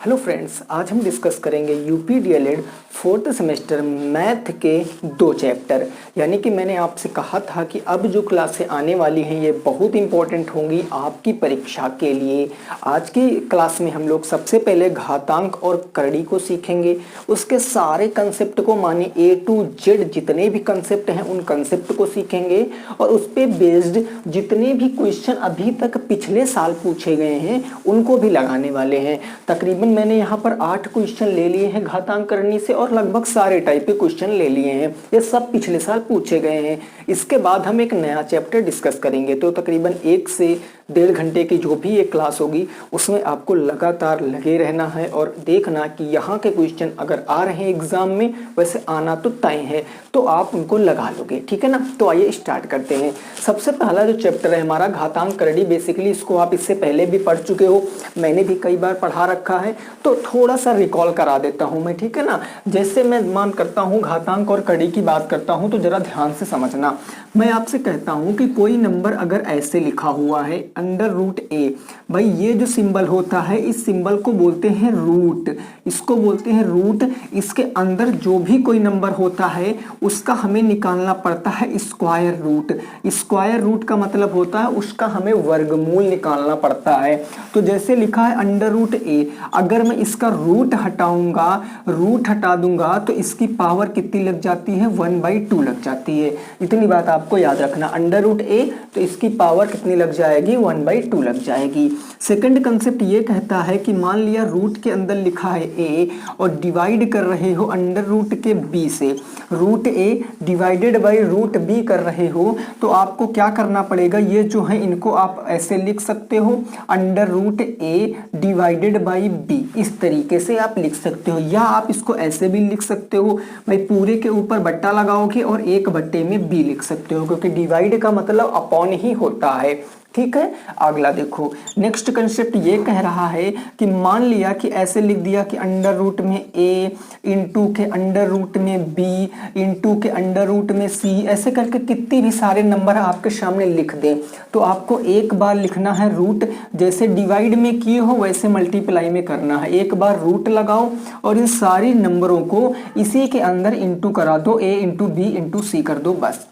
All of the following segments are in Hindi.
हेलो फ्रेंड्स, आज हम डिस्कस करेंगे UP DElEd fourth semester math के 2 चैप्टर। यानी कि मैंने आपसे कहा था कि अब जो क्लासें आने वाली हैं ये बहुत इंपॉर्टेंट होंगी आपकी परीक्षा के लिए। आज की क्लास में हम लोग सबसे पहले घातांक और करड़ी को सीखेंगे, उसके सारे कंसेप्ट को माने A to Z जितने भी कंसेप्ट हैं उन कंसेप्ट को सीखेंगे और उस पर बेस्ड जितने भी क्वेश्चन अभी तक पिछले साल पूछे गए हैं उनको भी लगाने वाले हैं। तकरीबन मैंने यहाँ पर 8 क्वेश्चन ले लिए हैं घातांक करनी से और लगभग सारे टाइप के क्वेश्चन ले लिए हैं। ये सब पिछले साल पूछे गए हैं। इसके बाद हम एक नया चैप्टर डिस्कस करेंगे, तो तकरीबन 1 से 1.5 घंटे की जो भी एक क्लास होगी उसमें आपको लगातार लगे रहना है और देखना कि यहाँ के क्वेश्चन अगर आ रहे हैं एग्जाम में, वैसे आना तो तय है, तो आप उनको लगा लोगे। ठीक है ना। तो आइए स्टार्ट करते हैं। सबसे पहला जो चैप्टर है हमारा घातांक करड़ी, बेसिकली इसको आप इससे पहले भी पढ़ चुके हो, मैंने भी कई बार पढ़ा रखा है, तो थोड़ा सा रिकॉल करा देता हूँ मैं। ठीक है ना। जैसे मैं मान करता हूँ घातांक और करड़ी की बात करता हूँ तो जरा ध्यान से समझना। मैं आपसे कहता हूँ कि कोई नंबर अगर ऐसे लिखा हुआ है अंडर रूट ए, भाई ये जो सिंबल होता है इस सिंबल को बोलते हैं रूट, इसको बोलते हैं रूट। इसके अंदर जो भी कोई नंबर होता है उसका हमें निकालना पड़ता है स्क्वायर रूट। स्क्वायर रूट का मतलब होता है उसका हमें वर्गमूल निकालना पड़ता है। तो जैसे लिखा है अंडर रूट ए, अगर मैं इसका रूट हटाऊंगा, रूट हटा दूंगा तो इसकी पावर कितनी लग जाती है, 1/2 लग जाती है। इतनी बात आपको याद रखना, अंडर रूट ए तो इसकी पावर कितनी लग जाएगी, 1/2 लग जाएगी। सेकंड कंसेप्ट ये कहता है कि मान लिया रूट के अंदर लिखा है ए और डिवाइड कर रहे हो अंडर रूट के बी से, root A divided by root B कर रहे हो, तो आपको क्या करना पड़ेगा, ये जो है इनको आप ऐसे लिख सकते हो under root A divided by B, इस तरीके से आप लिख सकते हो। या आप इसको ऐसे भी लिख सकते हो, भाई पूरे के ऊपर बट्टा लगाओगे और 1/में बी लिख सकते हो, क्योंकि डिवाइड का मतलब अपॉन ही होता है। ठीक है। अगला देखो, नेक्स्ट कंसेप्ट ये कह रहा है कि मान लिया कि ऐसे लिख दिया कि अंडर रूट में ए इंटू के अंडर रूट में बी इंटू के अंडर रूट में सी, ऐसे करके कितने भी सारे नंबर आपके सामने लिख दें तो आपको एक बार लिखना है रूट, जैसे डिवाइड में किए हो वैसे मल्टीप्लाई में करना है। एक बार रूट लगाओ और इन सारी नंबरों को इसी के अंदर इंटू करा दो, ए इंटू बी इंटू सी कर दो, बस।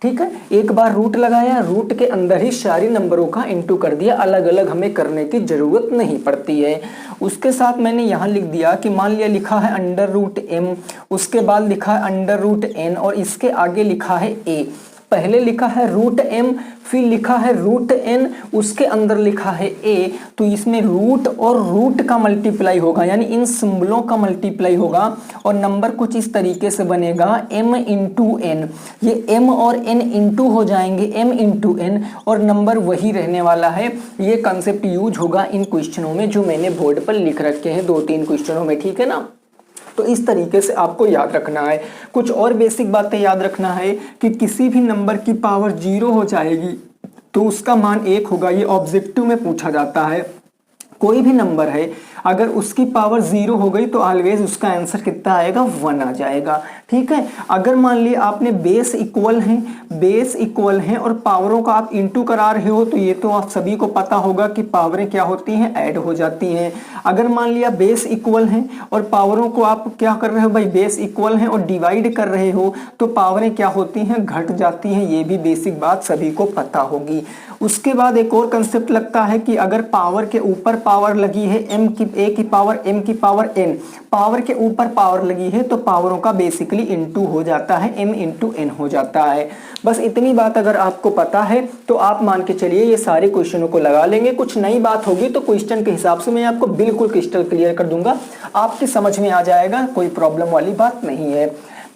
ठीक है। एक बार रूट लगाया, रूट के अंदर ही सारी नंबरों का इंटू कर दिया, अलग अलग हमें करने की जरूरत नहीं पड़ती है। उसके साथ मैंने यहाँ लिख दिया कि मान लिया लिखा है अंडर रूट एम, उसके बाद लिखा है अंडर रूट एन और इसके आगे लिखा है ए। पहले लिखा है रूट एम, फिर लिखा है रूट एन, उसके अंदर लिखा है ए, तो इसमें रूट और रूट का मल्टीप्लाई होगा, यानी इन सिंबलों का मल्टीप्लाई होगा और नंबर कुछ इस तरीके से बनेगा m इंटू एन। ये m और n इंटू हो जाएंगे, m इंटू एन, और नंबर वही रहने वाला है। ये कंसेप्ट यूज होगा इन क्वेश्चनों में जो मैंने बोर्ड पर लिख रखे हैं, 2-3 क्वेश्चनों में। ठीक है ना। तो इस तरीके से आपको याद रखना है। कुछ और बेसिक बातें याद रखना है कि किसी भी नंबर की पावर 0 हो जाएगी तो उसका मान 1 होगा। ये ऑब्जेक्टिव में पूछा जाता है। कोई भी नंबर है अगर उसकी पावर 0 हो गई तो ऑलवेज उसका आंसर कितना आएगा, 1 आ जाएगा। ठीक है। अगर मान लिया आपने बेस इक्वल हैं और पावरों का आप इंटू करा रहे हो तो ये तो आप सभी को पता होगा कि पावरें क्या होती हैं, ऐड हो जाती हैं। अगर मान लिया बेस इक्वल हैं और पावरों को आप क्या कर रहे हो, भाई बेस इक्वल हैं और डिवाइड कर रहे हो तो पावरें क्या होती हैं, घट जाती हैं। ये भी बेसिक बात सभी को पता होगी। उसके बाद एक और कंसेप्ट लगता है कि अगर पावर के ऊपर पावर लगी है ए की पावर m की पावर n, पावर के ऊपर पावर लगी है तो पावरों का बेसिकली इंटू हो जाता है, m इंटू n हो जाता है। बस इतनी बात अगर आपको पता है तो आप मान के चलिए ये सारे क्वेश्चनों को लगा लेंगे। कुछ नई बात होगी तो क्वेश्चन के हिसाब से मैं आपको बिल्कुल क्रिस्टल क्लियर कर दूंगा, आपकी समझ में आ जाएगा, कोई प्रॉब्लम वाली बात नहीं है।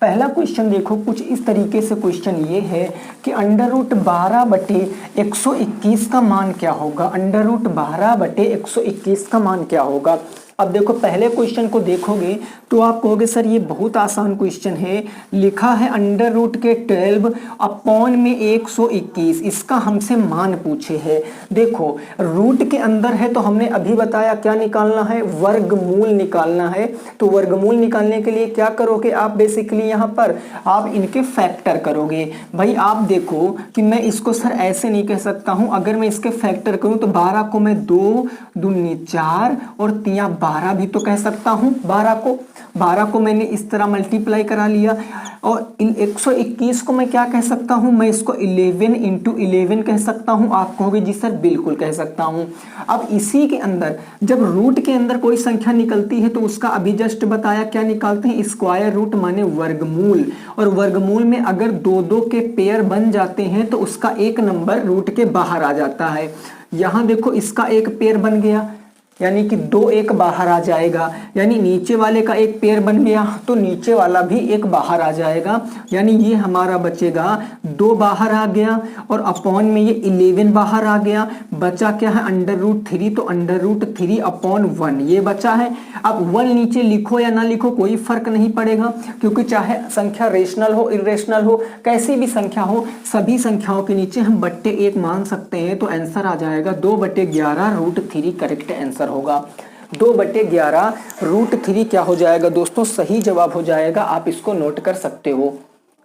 पहला क्वेश्चन देखो, कुछ इस तरीके से क्वेश्चन ये है कि अंडर रूट 12/121 का मान क्या होगा, अंडर रूट 12/121 का मान क्या होगा। अब देखो पहले क्वेश्चन को देखोगे तो आप कहोगे सर ये बहुत आसान क्वेश्चन है, लिखा है अंडर रूट के 12 अपॉन में 121, इसका हमसे मान पूछे है। देखो रूट के अंदर है तो हमने अभी बताया क्या निकालना है, वर्गमूल निकालना है। तो वर्गमूल निकालने के लिए क्या करोगे आप, बेसिकली यहाँ पर आप इनके फैक्टर करोगे। भाई आप देखो कि मैं इसको सर ऐसे नहीं कह सकता हूँ, अगर मैं इसके फैक्टर करूँ तो 12 को मैं 2 दूनी 4 और 3 12 भी तो कह सकता हूँ। 12 को मैंने इस तरह मल्टीप्लाई करा लिया, और 121 को मैं क्या कह सकता हूँ, मैं इसको 11 × 11 कह सकता हूँ। आप कहोगे जी सर बिल्कुल कह सकता हूँ। अब इसी के अंदर जब रूट के अंदर कोई संख्या निकलती है तो उसका अभी जस्ट बताया क्या निकालते हैं, स्क्वायर रूट माने वर्गमूल। और वर्गमूल में अगर 2-2 के पेयर बन जाते हैं तो उसका एक नंबर रूट के बाहर आ जाता है। यहाँ देखो इसका एक पेयर बन गया, यानी कि 2 एक बाहर आ जाएगा, यानी नीचे वाले का एक पेयर बन गया तो नीचे वाला भी एक बाहर आ जाएगा, यानी ये हमारा बचेगा 2 बाहर आ गया और अपॉन में ये 11 बाहर आ गया। बचा क्या है, √3, तो √3/1 ये बचा है। अब 1 नीचे लिखो या ना लिखो कोई फर्क नहीं पड़ेगा, क्योंकि चाहे संख्या रेशनल हो इरेशनल हो कैसी भी संख्या हो, सभी संख्याओं के नीचे हम /1 मान सकते हैं। तो आंसर आ जाएगा 2/11 √3 करेक्ट आंसर होगा। 2/11 √3 क्या हो जाएगा दोस्तों, सही जवाब हो जाएगा। आप इसको नोट कर सकते हो।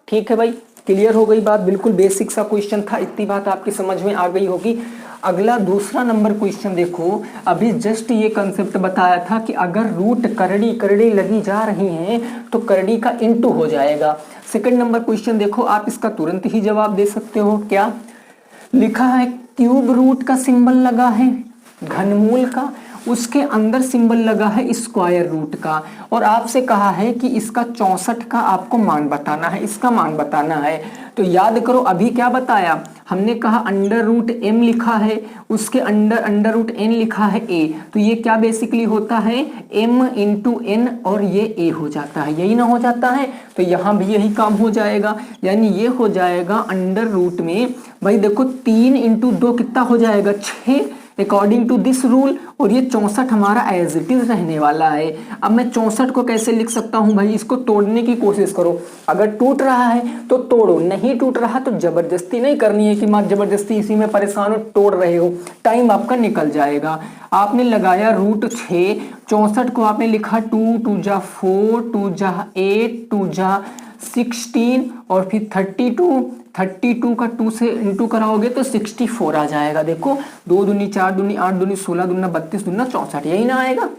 ठीक है भाई, क्लियर हो गई बात, बिल्कुल बेसिक सा क्वेश्चन था, इतनी बात आपकी समझ में आ गई होगी। अगला दूसरा नंबर क्वेश्चन देखो, अभी जस्ट ये कंसेप्ट बताया था कि अगर रूट करड़ी लगी जा रही हैं तो करड़ी का इंटू हो जाएगा। सेकंड नंबर क्वेश्चन देखो, आप इसका तुरंत ही जवाब दे सकते हो। क्या लिखा है, क्यूब रूट का सिंबल लगा है घनमूल का, उसके अंदर सिंबल लगा है स्क्वायर रूट का, और आपसे कहा है कि इसका 64 का आपको मान बताना है, इसका मान बताना है। तो याद करो अभी क्या बताया हमने, कहा √m लिखा है, उसके अंदर √n लिखा है a, तो ये क्या बेसिकली होता है m × n और ये a हो जाता है, यही ना हो जाता है। तो यहाँ भी यही काम हो जाएगा, यानी ये हो जाएगा √, में भाई देखो 3 × 2 कितना हो जाएगा 6 अकॉर्डिंग टू दिस रूल, और ये 64 हमारा एज इट इज रहने वाला है। अब मैं 64 को कैसे लिख सकता हूँ भाई, इसको तोड़ने की कोशिश करो, अगर टूट रहा है तो तोड़ो, नहीं टूट रहा तो जबरदस्ती नहीं करनी है कि मैं जबरदस्ती इसी में परेशान हो तोड़ रहे हो, टाइम आपका निकल जाएगा। आपने लगाया √6, 64 को आपने लिखा 2 × 2 = 4, 2 × 8, 2 × 16 और फिर 32 का 2 से इंटू कराओगे तो 64 आ जाएगा। देखो 2 दूनी 4 दूनी 8 दूनी 16 दूना 32 दूना 64, यही ना आएगा,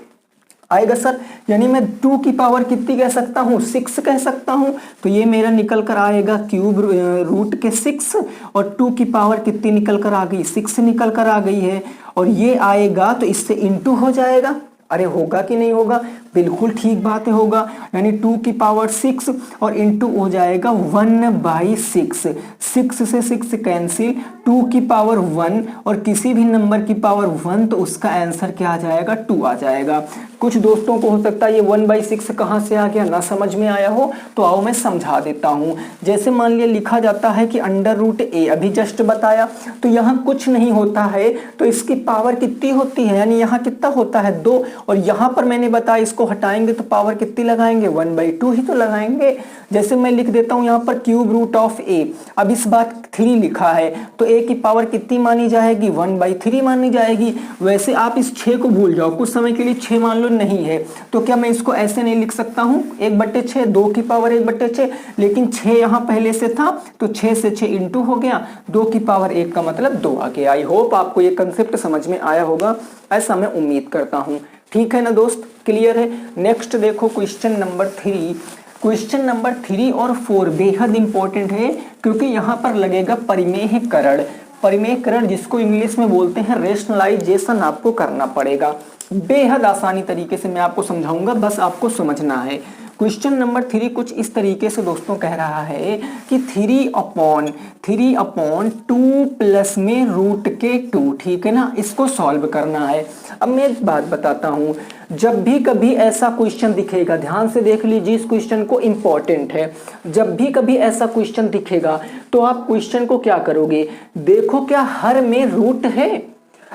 आएगा सर। यानी मैं 2 की पावर कितनी कह सकता हूँ, 6 कह सकता हूँ। तो ये मेरा निकल कर आएगा क्यूब रूट के 6, और 2 की पावर कितनी निकल कर आ गई, 6 निकल कर आ गई है, और ये आएगा तो इससे इंटू हो जाएगा। अरे होगा कि नहीं होगा, बिल्कुल ठीक बात है होगा, यानी 2 की पावर 6 और इंटू हो जाएगा 1/6, 6 से 6 कैंसिल, 2 की पावर 1 और किसी भी नंबर की पावर 1 तो उसका आंसर क्या आ जाएगा 2 आ जाएगा। कुछ दोस्तों को हो सकता है ये 1/6 कहाँ से आ गया ना समझ में आया हो, तो आओ मैं समझा देता हूँ। जैसे मान लिया लिखा जाता है कि √a, अभी जस्ट बताया, तो यहाँ कुछ नहीं होता है तो इसकी पावर कितनी होती है, यानी यहाँ कितना होता है 2, और यहाँ पर मैंने बताया इसको हटाएंगे तो पावर कितनी लगाएंगे 1/2 ही तो लगाएंगे। जैसे मैं लिख देता हूँ यहाँ पर क्यूब रूट ऑफ a, अब इस बार 3 लिखा है तो a की पावर कितनी मानी जाएगी 1/3 मानी जाएगी। वैसे आप इस 6 को भूल जाओ, कुछ समय के लिए 6 मान लो नहीं है, तो क्या मैं इसको ऐसे नहीं लिख सकता हूँ 1/6, 2 की पावर 1/6, लेकिन 6 यहाँ पहले से था तो 6 से 6 इंटू हो गया, 2 की पावर 1 का मतलब 2 आ गया। आई होप आपको ये कंसेप्ट समझ में आया होगा, ऐसा मैं उम्मीद करता हूँ। ठीक है ना दोस्त, क्लियर है। नेक्स्ट देखो क्वेश्चन नंबर 3, क्वेश्चन नंबर 3 और 4 बेहद इंपॉर्टेंट है, क्योंकि यहाँ पर लगेगा परिमेयकरण। परिमेयकरण जिसको इंग्लिश में बोलते हैं रेशनलाइजेशन, आपको करना पड़ेगा। बेहद आसानी तरीके से मैं आपको समझाऊंगा, बस आपको समझना है। क्वेश्चन नंबर 3 कुछ इस तरीके से दोस्तों कह रहा है कि 3/2 प्लस में √2, ठीक है ना, इसको सॉल्व करना है। अब मैं एक बात बताता हूँ, जब भी कभी ऐसा क्वेश्चन दिखेगा, ध्यान से देख लीजिए इस क्वेश्चन को, इंपॉर्टेंट है। जब भी कभी ऐसा क्वेश्चन दिखेगा तो आप क्वेश्चन को क्या करोगे, देखो क्या हर में रूट है,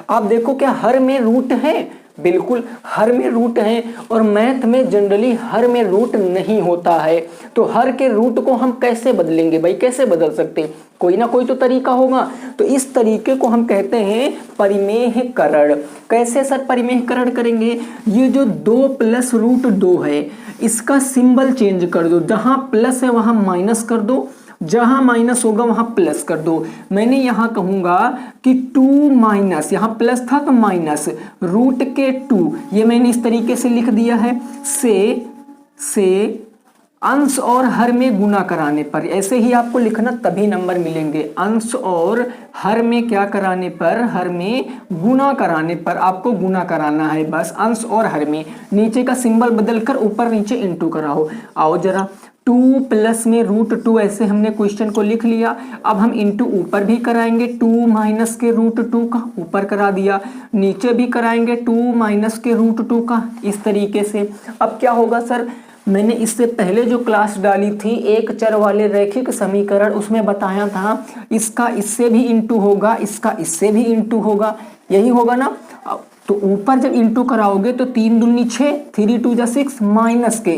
आप देखो क्या हर में रूट है, बिल्कुल हर में रूट है, और मैथ में जनरली हर में रूट नहीं होता है। तो हर के रूट को हम कैसे बदलेंगे भाई, कैसे बदल सकते, कोई ना कोई तो तरीका होगा। तो इस तरीके को हम कहते हैं परिमेयकरण। कैसे सर परिमेयकरण करेंगे, ये जो 2 + √2 है इसका सिंबल चेंज कर दो, जहां प्लस है वहां माइनस कर दो, जहां माइनस होगा वहां प्लस कर दो। मैंने यहां कहूंगा कि 2 माइनस, यहां प्लस था तो माइनस रूट के 2, ये मैंने इस तरीके से लिख दिया है, से अंश और हर में गुना कराने पर, ऐसे ही आपको लिखना तभी नंबर मिलेंगे। अंश और हर में क्या कराने पर, हर में गुना कराने पर, आपको गुना कराना है बस अंश और हर में। नीचे का सिंबल बदलकर ऊपर नीचे इंटू कराओ। आओ जरा, 2 प्लस में रूट 2, ऐसे हमने क्वेश्चन को लिख लिया। अब हम इंटू ऊपर भी कराएंगे, 2 माइनस के रूट 2 का ऊपर करा दिया, नीचे भी कराएंगे 2 माइनस के रूट 2 का, इस तरीके से। अब क्या होगा सर, मैंने इससे पहले जो क्लास डाली थी एक चर वाले रैखिक समीकरण, उसमें बताया था इसका इससे भी इंटू होगा, इसका इससे भी इंटू होगा, यही होगा ना। तो ऊपर जब इंटू कराओगे तो 3 दूनी 6, 3 2 जा 6, माइनस के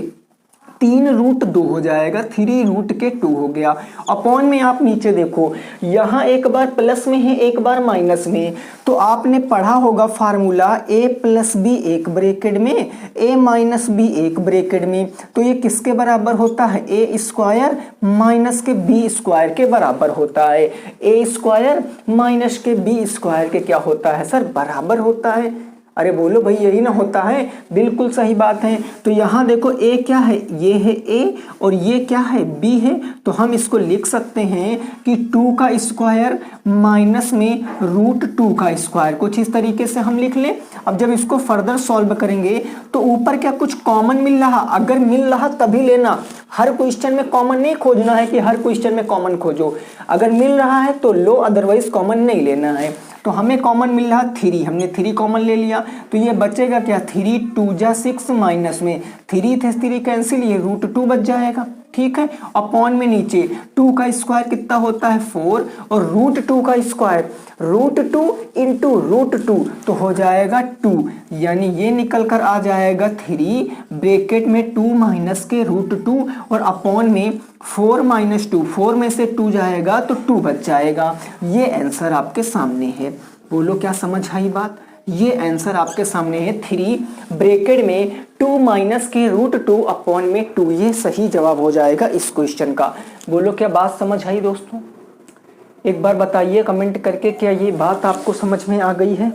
3 रूट 2 हो जाएगा, 3 रूट के 2 हो गया। अपॉन में आप नीचे देखो, यहाँ एक बार प्लस में है एक बार माइनस में, तो आपने पढ़ा होगा फार्मूला a प्लस बी एक ब्रैकेट में, a माइनस बी एक ब्रैकेट में, तो ये किसके बराबर होता है, a स्क्वायर माइनस के b स्क्वायर के बराबर होता है। a स्क्वायर माइनस के b स्क्वायर के क्या होता है सर, बराबर होता है। अरे बोलो भाई, यही ना होता है, बिल्कुल सही बात है। तो यहाँ देखो a क्या है, ये है a और ये क्या है, b है, तो हम इसको लिख सकते हैं कि 2 का स्क्वायर माइनस में रूट 2 का स्क्वायर, कुछ इस तरीके से हम लिख लें। अब जब इसको फर्दर सॉल्व करेंगे तो ऊपर क्या कुछ कॉमन मिल रहा, अगर मिल रहा तभी लेना, हर क्वेश्चन में कॉमन नहीं खोजना है कि हर क्वेश्चन में कॉमन खोजो, अगर मिल रहा है तो लो, अदरवाइज कॉमन नहीं लेना है। तो हमें कॉमन मिल रहा 3, हमने 3 कॉमन ले लिया, तो ये बचेगा क्या, 3 2 जा 6, माइनस में 3 थे 3 कैंसिल, ये रूट 2 बच जाएगा, ठीक है। अपॉन में नीचे 2 का स्क्वायर कितना होता है 4, और रूट 2 का स्क्वायर रूट 2 इंटू रूट 2 तो हो जाएगा 2, यानी ये निकल कर आ जाएगा 3 ब्रैकेट में 2 माइनस के रूट 2 और अपॉन में 4 माइनस 2, 4 में से 2 जाएगा तो 2 बच जाएगा। ये आंसर आपके सामने है, बोलो क्या समझ आई बात। ये आंसर आपके सामने है, 3 ब्रैकेट में 2 माइनस के रूट 2 अपॉन में 2, ये सही जवाब हो जाएगा इस क्वेश्चन का। बोलो क्या बात समझ आई दोस्तों, एक बार बताइए कमेंट करके, क्या ये बात आपको समझ में आ गई है,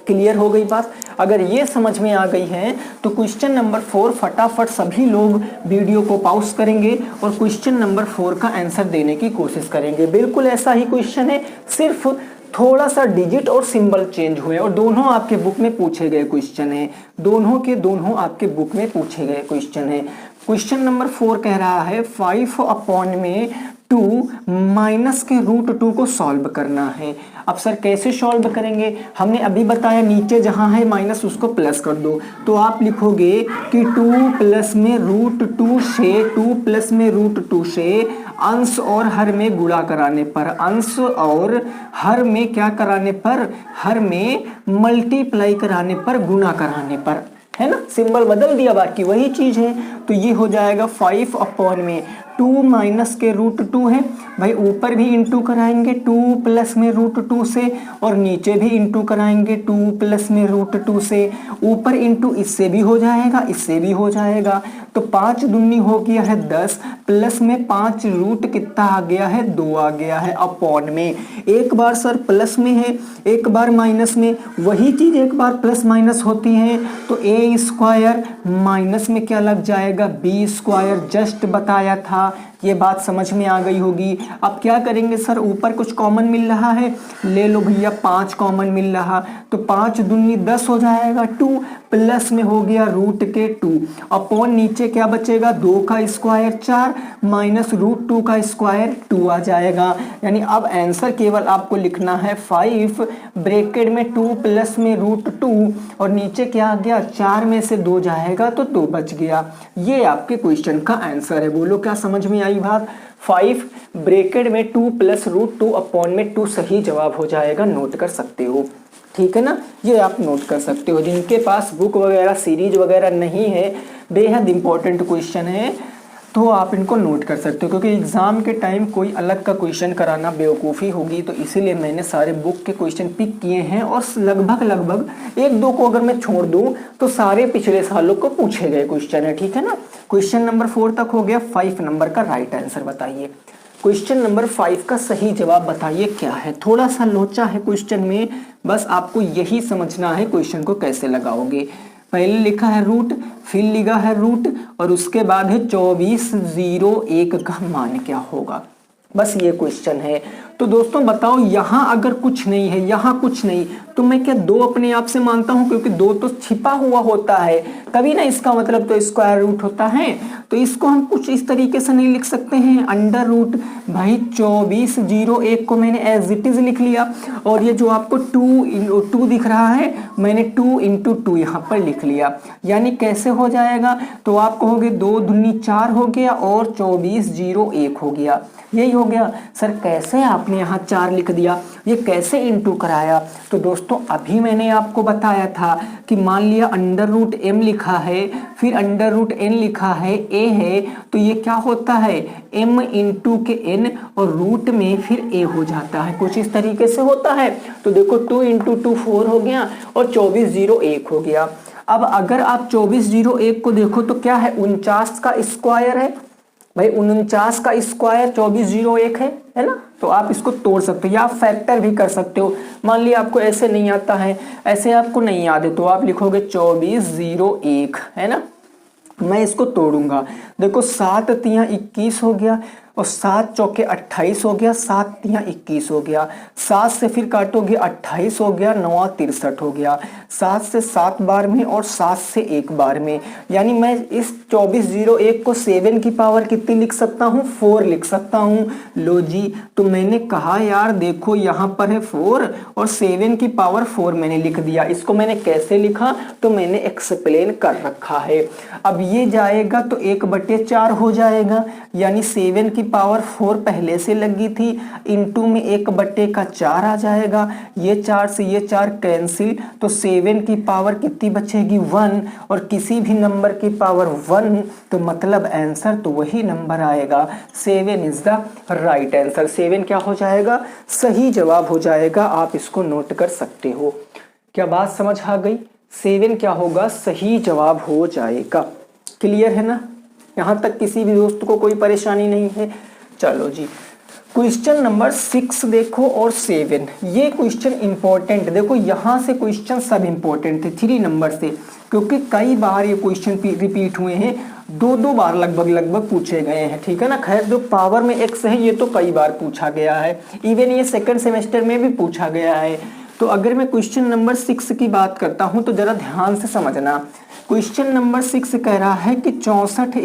क्लियर हो गई बात। अगर ये समझ में आ गई है तो क्वेश्चन नंबर 4 फटाफट सभी लोग वीडियो को पॉज करेंगे और क्वेश्चन नंबर 4 का आंसर देने की कोशिश करेंगे। बिल्कुल ऐसा ही क्वेश्चन है, सिर्फ थोड़ा सा डिजिट और सिंबल चेंज हुए, और दोनों आपके बुक में पूछे गए क्वेश्चन है, दोनों के दोनों आपके बुक में पूछे गए क्वेश्चन है। क्वेश्चन नंबर 4 कह रहा है 5 अपॉन में 2 माइनस के रूट 2 को सॉल्व करना है। अब सर कैसे सॉल्व करेंगे, हमने अभी बताया नीचे जहां है माइनस उसको प्लस कर दो, तो आप लिखोगे कि 2 प्लस में रूट 2 से 2 प्लस में रूट 2 से अंश और हर में गुणा कराने पर, अंश और हर में क्या कराने पर, हर में मल्टीप्लाई कराने पर, गुणा कराने पर, है ना, सिंबल बदल दिया बाकी वही चीज है। तो ये हो जाएगा 5 अपॉन में 2 माइनस के रूट 2 है भाई, ऊपर भी इंटू कराएंगे 2 प्लस में रूट 2 से, और नीचे भी इंटू कराएंगे 2 प्लस में रूट 2 से, ऊपर इंटू इससे भी हो जाएगा इससे भी हो जाएगा, तो 5 दूनी हो गया है 10, प्लस में 5 रूट कितना आ गया है 2 आ गया है, अपॉन में एक बार सर प्लस में है एक बार माइनस में, वही चीज एक बार प्लस माइनस होती है, तो ए स्क्वायर माइनस में क्या लग जाएगा बी स्क्वायर, जस्ट बताया था, ये बात समझ में आ गई होगी। अब क्या करेंगे सर, ऊपर कुछ कॉमन मिल रहा है, ले लो भैया 5 कॉमन मिल रहा, तो 5 दूनी 10 हो जाएगा 2, प्लस में हो गया रूट के 2, अपॉन नीचे क्या बचेगा 2 का स्क्वायर 4 माइनस रूट 2 का स्क्वायर 2 आ जाएगा। यानी अब आंसर केवल आपको लिखना है 5 ब्रैकेट में 2 प्लस में रूट 2 और नीचे क्या आ गया 4 में से 2 जाएगा तो 2 बच गया। ये आपके क्वेश्चन का आंसर है। बोलो क्या समझ में आई बात। 5 ब्रैकेट में 2 प्लस रूट 2 अपॉन में 2 सही जवाब हो जाएगा, नोट कर सकते हो, ठीक है ना, ये आप नोट कर सकते हो। जिनके पास बुक वगैरह सीरीज वगैरह नहीं है, बेहद इंपॉर्टेंट क्वेश्चन है, तो आप इनको नोट कर सकते हो, क्योंकि एग्जाम के टाइम कोई अलग का क्वेश्चन कराना बेवकूफ़ी होगी, तो इसीलिए मैंने सारे बुक के क्वेश्चन पिक किए हैं, और लगभग 1-2 को अगर मैं छोड़ दूं तो सारे पिछले सालों को पूछे गए क्वेश्चन है, ठीक है ना। क्वेश्चन नंबर 4 तक हो गया, 5 नंबर का राइट आंसर बताइए। क्वेश्चन नंबर 5 का सही जवाब बताइए क्या है। थोड़ा सा लोचा है क्वेश्चन में, बस आपको यही समझना है क्वेश्चन को कैसे लगाओगे। पहले लिखा है रूट, फिर लिखा है रूट और उसके बाद है 2401 का मान क्या होगा। बस ये क्वेश्चन है। तो दोस्तों बताओ, यहाँ अगर कुछ नहीं है, यहाँ कुछ नहीं, तो मैं क्या दो अपने आप से मानता हूँ, क्योंकि दो तो छिपा हुआ होता है तभी ना, इसका मतलब तो स्क्वायर रूट होता है। तो इसको हम कुछ इस तरीके से नहीं लिख सकते हैं, अंडर रूट। भाई 2401 को मैंने एज इट इज लिख लिया, और ये जो आपको 2 दिख रहा है, मैंने 2 × 2 यहाँ पर लिख लिया। यानी कैसे हो जाएगा, तो आप कहोगे 2 दूनी 4 हो गया और 2401 हो गया। यही हो गया। सर कैसे आपने यहाँ 4 लिख दिया, ये कैसे इंटू कराया? तो दोस्तों अभी मैंने आपको बताया था कि मान लिया अंडर रूट m लिखा है, फिर अंडर रूट n लिखा है, a है, तो ये क्या होता है m इंटू के n और रूट में फिर a हो जाता है, कुछ इस तरीके से होता है। तो देखो 2 × 2 4 हो गया और 2401 हो गया। अब अगर आप 2401 को देखो तो क्या है, 49 का स्क्वायर है। भाई 49 का स्क्वायर 2401 है ना। तो आप इसको तोड़ सकते हो या आप फैक्टर भी कर सकते हो। मान लिया आपको ऐसे नहीं आता है, ऐसे आपको नहीं याद है, तो आप लिखोगे 2401 है ना। मैं इसको तोड़ूंगा, देखो 7 तियां 21 हो गया और 7 चौके 28 हो गया, 7 तियां 21 हो गया, 7 से फिर काटोगे 28 हो गया, 9 63 हो गया, 7 से 7 बार में और 7 से 1 बार में। यानी मैं इस 2401 को 7 की पावर कितनी लिख सकता हूँ, 4 लिख सकता हूँ। लो जी, तो मैंने कहा यार देखो यहाँ पर है 4 और 7 की पावर 4 मैंने लिख दिया। इसको मैंने कैसे लिखा, तो मैंने एक्सप्लेन कर रखा है। अब ये जाएगा तो 1/4 हो जाएगा, यानी 7 की पावर 4 पहले से लगी थी, इंटू में 1/4 आ जाएगा। ये 4 से ये 4 कैंसिल, तो 7 की पावर कितनी बचेगी, 1, और किसी भी नंबर की पावर 1, तो मतलब आंसर तो वही नंबर आएगा। 7 इज द राइट आंसर। 7 क्या हो जाएगा, सही जवाब हो जाएगा। आप इसको नोट कर सकते हो। क्या बात समझ आ गई? 7 क्या होगा, सही जवाब हो जाएगा। क्लियर है ना? यहाँ तक किसी भी दोस्त को कोई परेशानी नहीं है? चलो जी, क्वेश्चन नंबर 6 देखो और 7, ये क्वेश्चन इंपॉर्टेंट। देखो यहाँ से क्वेश्चन सब इंपॉर्टेंट थे 3 नंबर से, क्योंकि कई बार ये क्वेश्चन रिपीट हुए हैं, 2 बार लगभग पूछे गए हैं, ठीक है ना। खैर जो पावर में x है ये तो कई बार पूछा गया है, इवन ये सेकंड सेमेस्टर में भी पूछा गया है। तो अगर मैं क्वेश्चन नंबर 6 की बात करता हूँ तो जरा ध्यान से समझना। क्वेश्चन नंबर 6 कह रहा है कि 64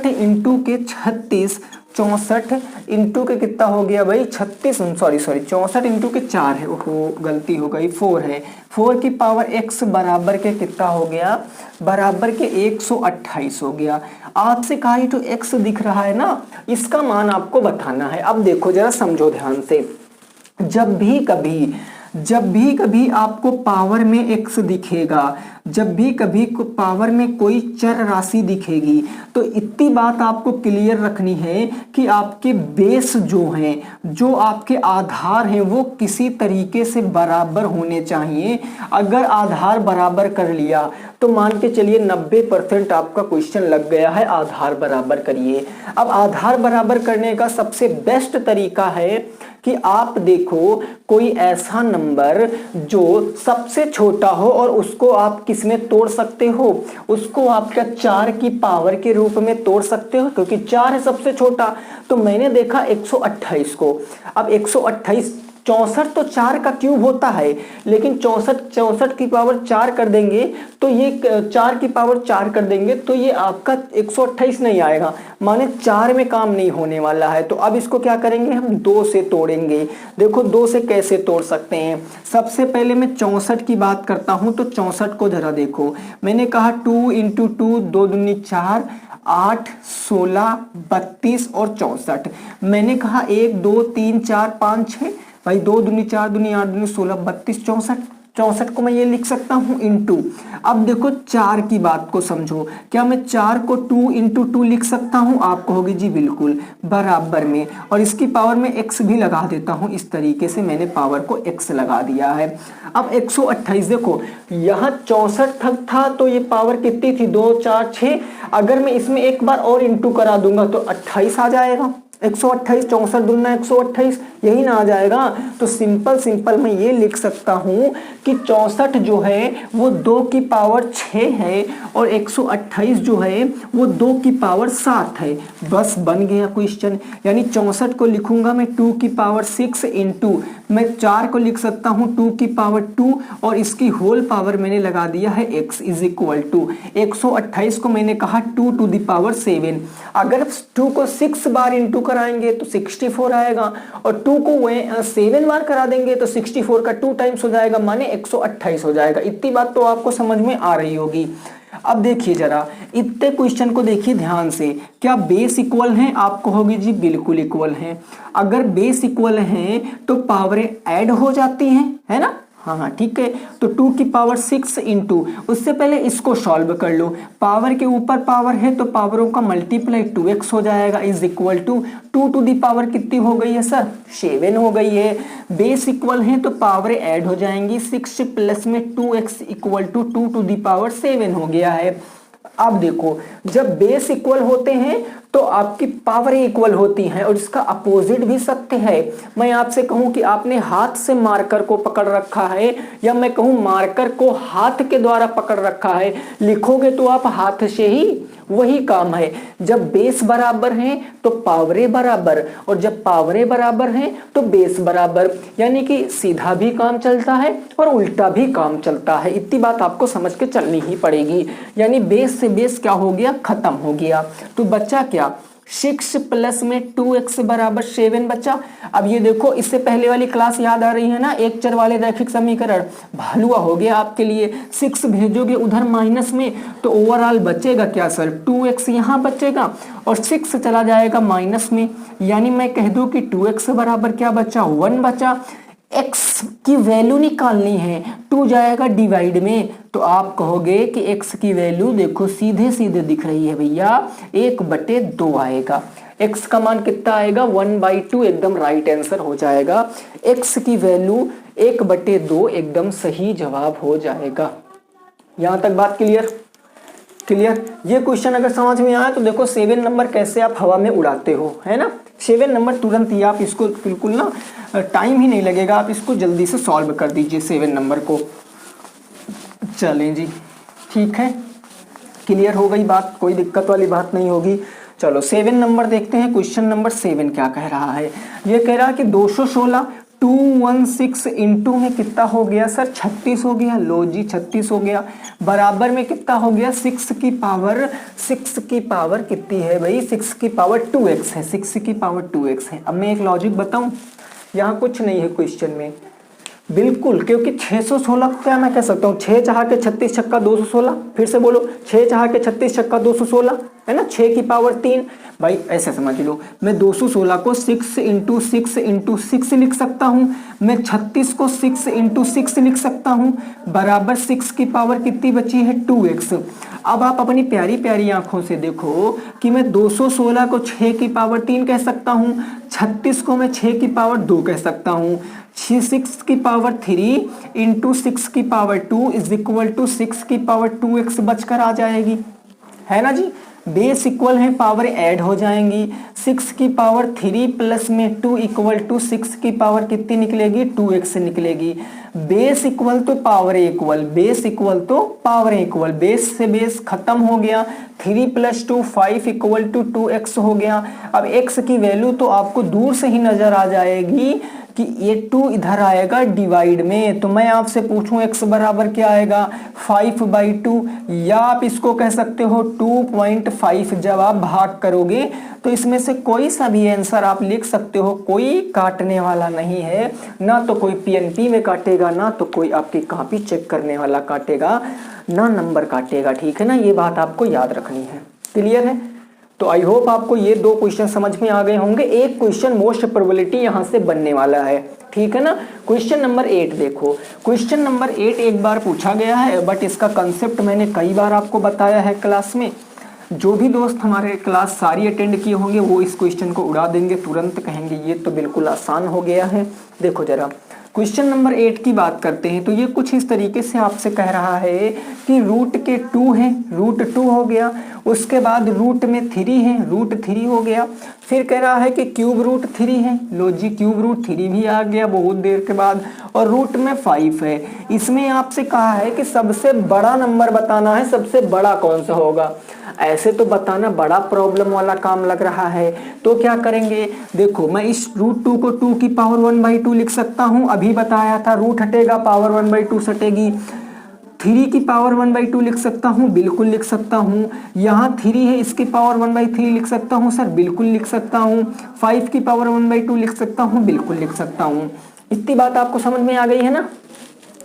इंटू के 36, 64 इंटू के कितना हो गया भाई 36, सॉरी 64 इंटू के 4 है, ओहो गलती हो गई, 4 है। 4 की पावर x बराबर के कितना हो गया, बराबर के 128 हो गया। आपसे कहा ये तो x दिख रहा है ना, इसका मान आपको बताना है। अब देखो जरा समझो ध्यान से, जब भी कभी आपको पावर में x दिखेगा, जब भी कभी पावर में कोई चर राशि दिखेगी, तो इतनी बात आपको क्लियर रखनी है कि आपके बेस जो हैं, जो आपके आधार हैं, वो किसी तरीके से बराबर होने चाहिए। अगर आधार बराबर कर लिया तो मान के चलिए 90% आपका क्वेश्चन लग गया है, आधार बराबर करिए। अब आधार बराबर करने का सबसे बेस्ट तरीका है कि आप देखो कोई ऐसा नंबर जो सबसे छोटा हो और उसको आप किसमें तोड़ सकते हो, उसको आप क्या 4 की पावर के रूप में तोड़ सकते हो, क्योंकि 4 है सबसे छोटा। तो मैंने देखा 128 को, अब 128 64 तो 4 का क्यूब होता है, लेकिन 64 की पावर 4 कर देंगे तो ये 4 की पावर 4 कर देंगे तो ये आपका 128 नहीं आएगा, माने 4 में काम नहीं होने वाला है। तो अब इसको क्या करेंगे, हम 2 से तोड़ेंगे। देखो 2 से कैसे तोड़ सकते हैं। सबसे पहले मैं 64 की बात करता हूं, तो 64 को जरा देखो, मैंने कहा 2 × 2, 2 दूनी 4, 8, 16, 32 और 64। मैंने कहा 1 2 3 4 5 6, भाई 2 दूनी 4 दूनी 8 दूनी 16, 32, 64। 64 को मैं ये लिख सकता हूँ इंटू। अब देखो 4 की बात को समझो, क्या मैं 4 को 2 × 2 लिख सकता हूँ? आप कहोगे जी बिल्कुल, बराबर में, और इसकी पावर में x भी लगा देता हूँ। इस तरीके से मैंने पावर को x लगा दिया है। अब 128 देखो, यहाँ 64 तक था तो ये पावर कितनी थी, 2 4 6। अगर मैं इसमें एक बार और इंटू करा दूंगा तो 28 आ जाएगा। 128, 64 दूना 128, यही ना आ जाएगा। तो सिंपल मैं ये लिख सकता हूँ कि 64 जो है वो 2 की पावर 6 है और 128 जो है वो 2 की पावर 7 है। बस बन गया क्वेश्चन। यानी 64 को लिखूंगा मैं 2 की पावर 6 इंटू, मैं 4 को लिख सकता हूँ 2 की पावर 2 और इसकी होल पावर मैंने लगा दिया है x इज इक्वल टू 128 को मैंने कहा 2 टू द पावर 7। अगर 2 को 6 बार इंटू कराएंगे तो 64 आएगा और 2 को 7 बार करा देंगे तो 64 का 2 टाइम्स हो जाएगा, माने 128 हो जाएगा। इतनी बात तो आपको समझ में आ रही होगी। अब देखिए जरा इतने क्वेश्चन को देखिए ध्यान से, क्या बेस इक्वल हैं? आप कहोगे जी बिल्कुल इक्वल हैं। अगर बेस इक्वल हैं तो पावरें ऐड हो जाती हैं, है ना? हाँ ठीक है। तो 2 की पावर 6 इंटू, उससे पहले इसको सॉल्व कर लो। पावर के ऊपर पावर है तो पावरों का मल्टीप्लाई 2x हो जाएगा is equal to 2 to the power कितनी हो गई है सर? 7 हो गई है। बेस इक्वल है तो पावरें ऐड हो जाएंगी, 6 प्लस में 2x equal to 2 to the power 7 हो गया है। अब देखो जब बेस इक्वल होते हैं तो आपकी पावरें इक्वल होती हैं और इसका अपोजिट भी सत्य है। मैं आपसे कहूं कि आपने हाथ से मार्कर को पकड़ रखा है या मैं कहूं मार्कर को हाथ के द्वारा पकड़ रखा है, लिखोगे तो आप हाथ से ही, वही काम है। जब बेस बराबर हैं तो पावरें बराबर और जब पावरें बराबर हैं तो बेस बराबर, यानी कि सीधा भी काम चलता है और उल्टा भी काम चलता है। इतनी बात आपको समझ के चलनी ही पड़ेगी। यानी बेस से बेस क्या हो गया? खत्म हो गया। तो बच्चा क्या? 6 प्लस में 2x बराबर 7 बच्चा। अब ये देखो इससे पहले वाली क्लास याद आ रही है ना, एक चर वाले रैखिक समीकरण, भालुआ हो गया आपके लिए। 6 भेजोगे उधर माइनस में तो ओवरऑल बचेगा क्या सर? 2x यहाँ बचेगा और 6 चला जाएगा माइनस में, यानी मैं कह दूं कि 2x बराबर क्या बचा? 1 बचा। x की वैल्यू निकालनी है, 2 जाएगा डिवाइड में तो आप कहोगे कि x की वैल्यू देखो सीधे सीधे दिख रही है भैया, 1/2 आएगा। x का मान कितना आएगा? 1/2, एकदम राइट आंसर हो जाएगा। x की वैल्यू 1/2 एकदम सही जवाब हो जाएगा। यहां तक बात क्लियर? क्लियर। ये क्वेश्चन अगर समझ में आया तो देखो 7 नंबर कैसे आप हवा में उड़ाते हो, है ना? 7 नंबर तुरंत ही आप इसको बिल्कुल ना, टाइम ही नहीं लगेगा, आप इसको जल्दी से सॉल्व कर दीजिए 7 नंबर को। चलें जी, ठीक है, क्लियर हो गई बात, कोई दिक्कत वाली बात नहीं होगी। चलो 7 नंबर देखते हैं। क्वेश्चन नंबर 7 क्या कह रहा है? ये कह रहा है कि 216 216 इंटू में कितना हो गया सर? 36 हो गया। लो जी 36 हो गया। बराबर में कितना हो गया? 6 की पावर कितनी है भाई? 6 की पावर 2x है, 6 की पावर 2x है। अब मैं एक लॉजिक बताऊं, यहाँ कुछ नहीं है क्वेश्चन में बिल्कुल, क्योंकि 616 को क्या मैं कह सकता हूँ? 6 चाह के 36 छक्का 216, फिर से बोलो 6 चाह के 36 छक्का 216, है ना? 6 की पावर 3 भाई, ऐसे समझ लो। मैं 216 को 6 इंटू 6 इंटू 6 लिख सकता हूँ, मैं 36 को 6 इंटू 6 लिख सकता हूँ, बराबर 6 की पावर कितनी बची है? 2x। अब आप अपनी प्यारी प्यारी आंखों से देखो कि मैं 216 को 6 की पावर 3 कह सकता हूँ, 36 को मैं 6 की पावर 2 कह सकता हूँ, 6 की पावर 3 इंटू 6 की पावर 2 इज इक्वल टू 6 की पावर 2x बचकर आ जाएगी, है ना जी? बेस इक्वल है, पावर ऐड हो जाएंगी। 6 की पावर 3 प्लस में 2 इक्वल टू 6 की पावर कितनी निकलेगी? 2x निकलेगी। बेस इक्वल तो पावर इक्वल, बेस इक्वल तो पावर इक्वल, बेस से बेस खत्म हो गया। 3 + 2 5 इक्वल टू 2x हो गया। अब x की वैल्यू तो आपको दूर से ही नजर आ जाएगी कि ये 2 इधर आएगा डिवाइड में, तो मैं आपसे पूछूं x बराबर क्या आएगा? 5/2, या आप इसको कह सकते हो 2.5। जब आप भाग करोगे तो इसमें से कोई सा भी आंसर आप लिख सकते हो, कोई काटने वाला नहीं है, ना तो कोई पीएनपी में काटेगा, ना तो कोई आपकी कॉपी चेक करने वाला काटेगा, ना नंबर काटेगा, ठीक है ना? ये बात आपको याद रखनी है। क्लियर है? तो आई होप आपको ये 2 क्वेश्चन समझ में आ गए होंगे। एक क्वेश्चन मोस्ट प्रोबेबिलिटी यहाँ से बनने वाला है, ठीक है ना? क्वेश्चन नंबर 8 देखो। क्वेश्चन नंबर 8 एक बार पूछा गया है, बट इसका कंसेप्ट मैंने कई बार आपको बताया है क्लास में। जो भी दोस्त हमारे क्लास सारी अटेंड किए होंगे वो इस क्वेश्चन को उड़ा देंगे, तुरंत कहेंगे ये तो बिल्कुल आसान हो गया है। देखो जरा क्वेश्चन नंबर 8 की बात करते हैं तो ये कुछ इस तरीके से आपसे कह रहा है कि रूट के 2 है, रूट 2 हो गया, उसके बाद रूट में 3 है, रूट 3 हो गया। फिर कह रहा है कि क्यूब रूट 3 है, लो जी क्यूब रूट 3 भी आ गया बहुत देर के बाद। और रूट में 5 है। इसमें आपसे कहा है कि सबसे बड़ा नंबर बताना है, सबसे बड़ा कौन सा होगा। ऐसे तो बताना बड़ा प्रॉब्लम वाला काम लग रहा है। तो क्या करेंगे, देखो मैं इस रूट 2 को 2 की पावर 1/2 लिख सकता हूँ, अभी बताया था रूट हटेगा पावर 1/2 सटेगी। 3 की पावर 1/2 लिख सकता हूँ, बिल्कुल लिख सकता हूँ। यहाँ 3 है, इसकी पावर 1/3 लिख सकता हूँ सर, बिल्कुल लिख सकता हूँ। 5 की पावर 1/2 लिख सकता हूँ, बिल्कुल लिख सकता हूँ। इतनी बात आपको समझ में आ गई है ना,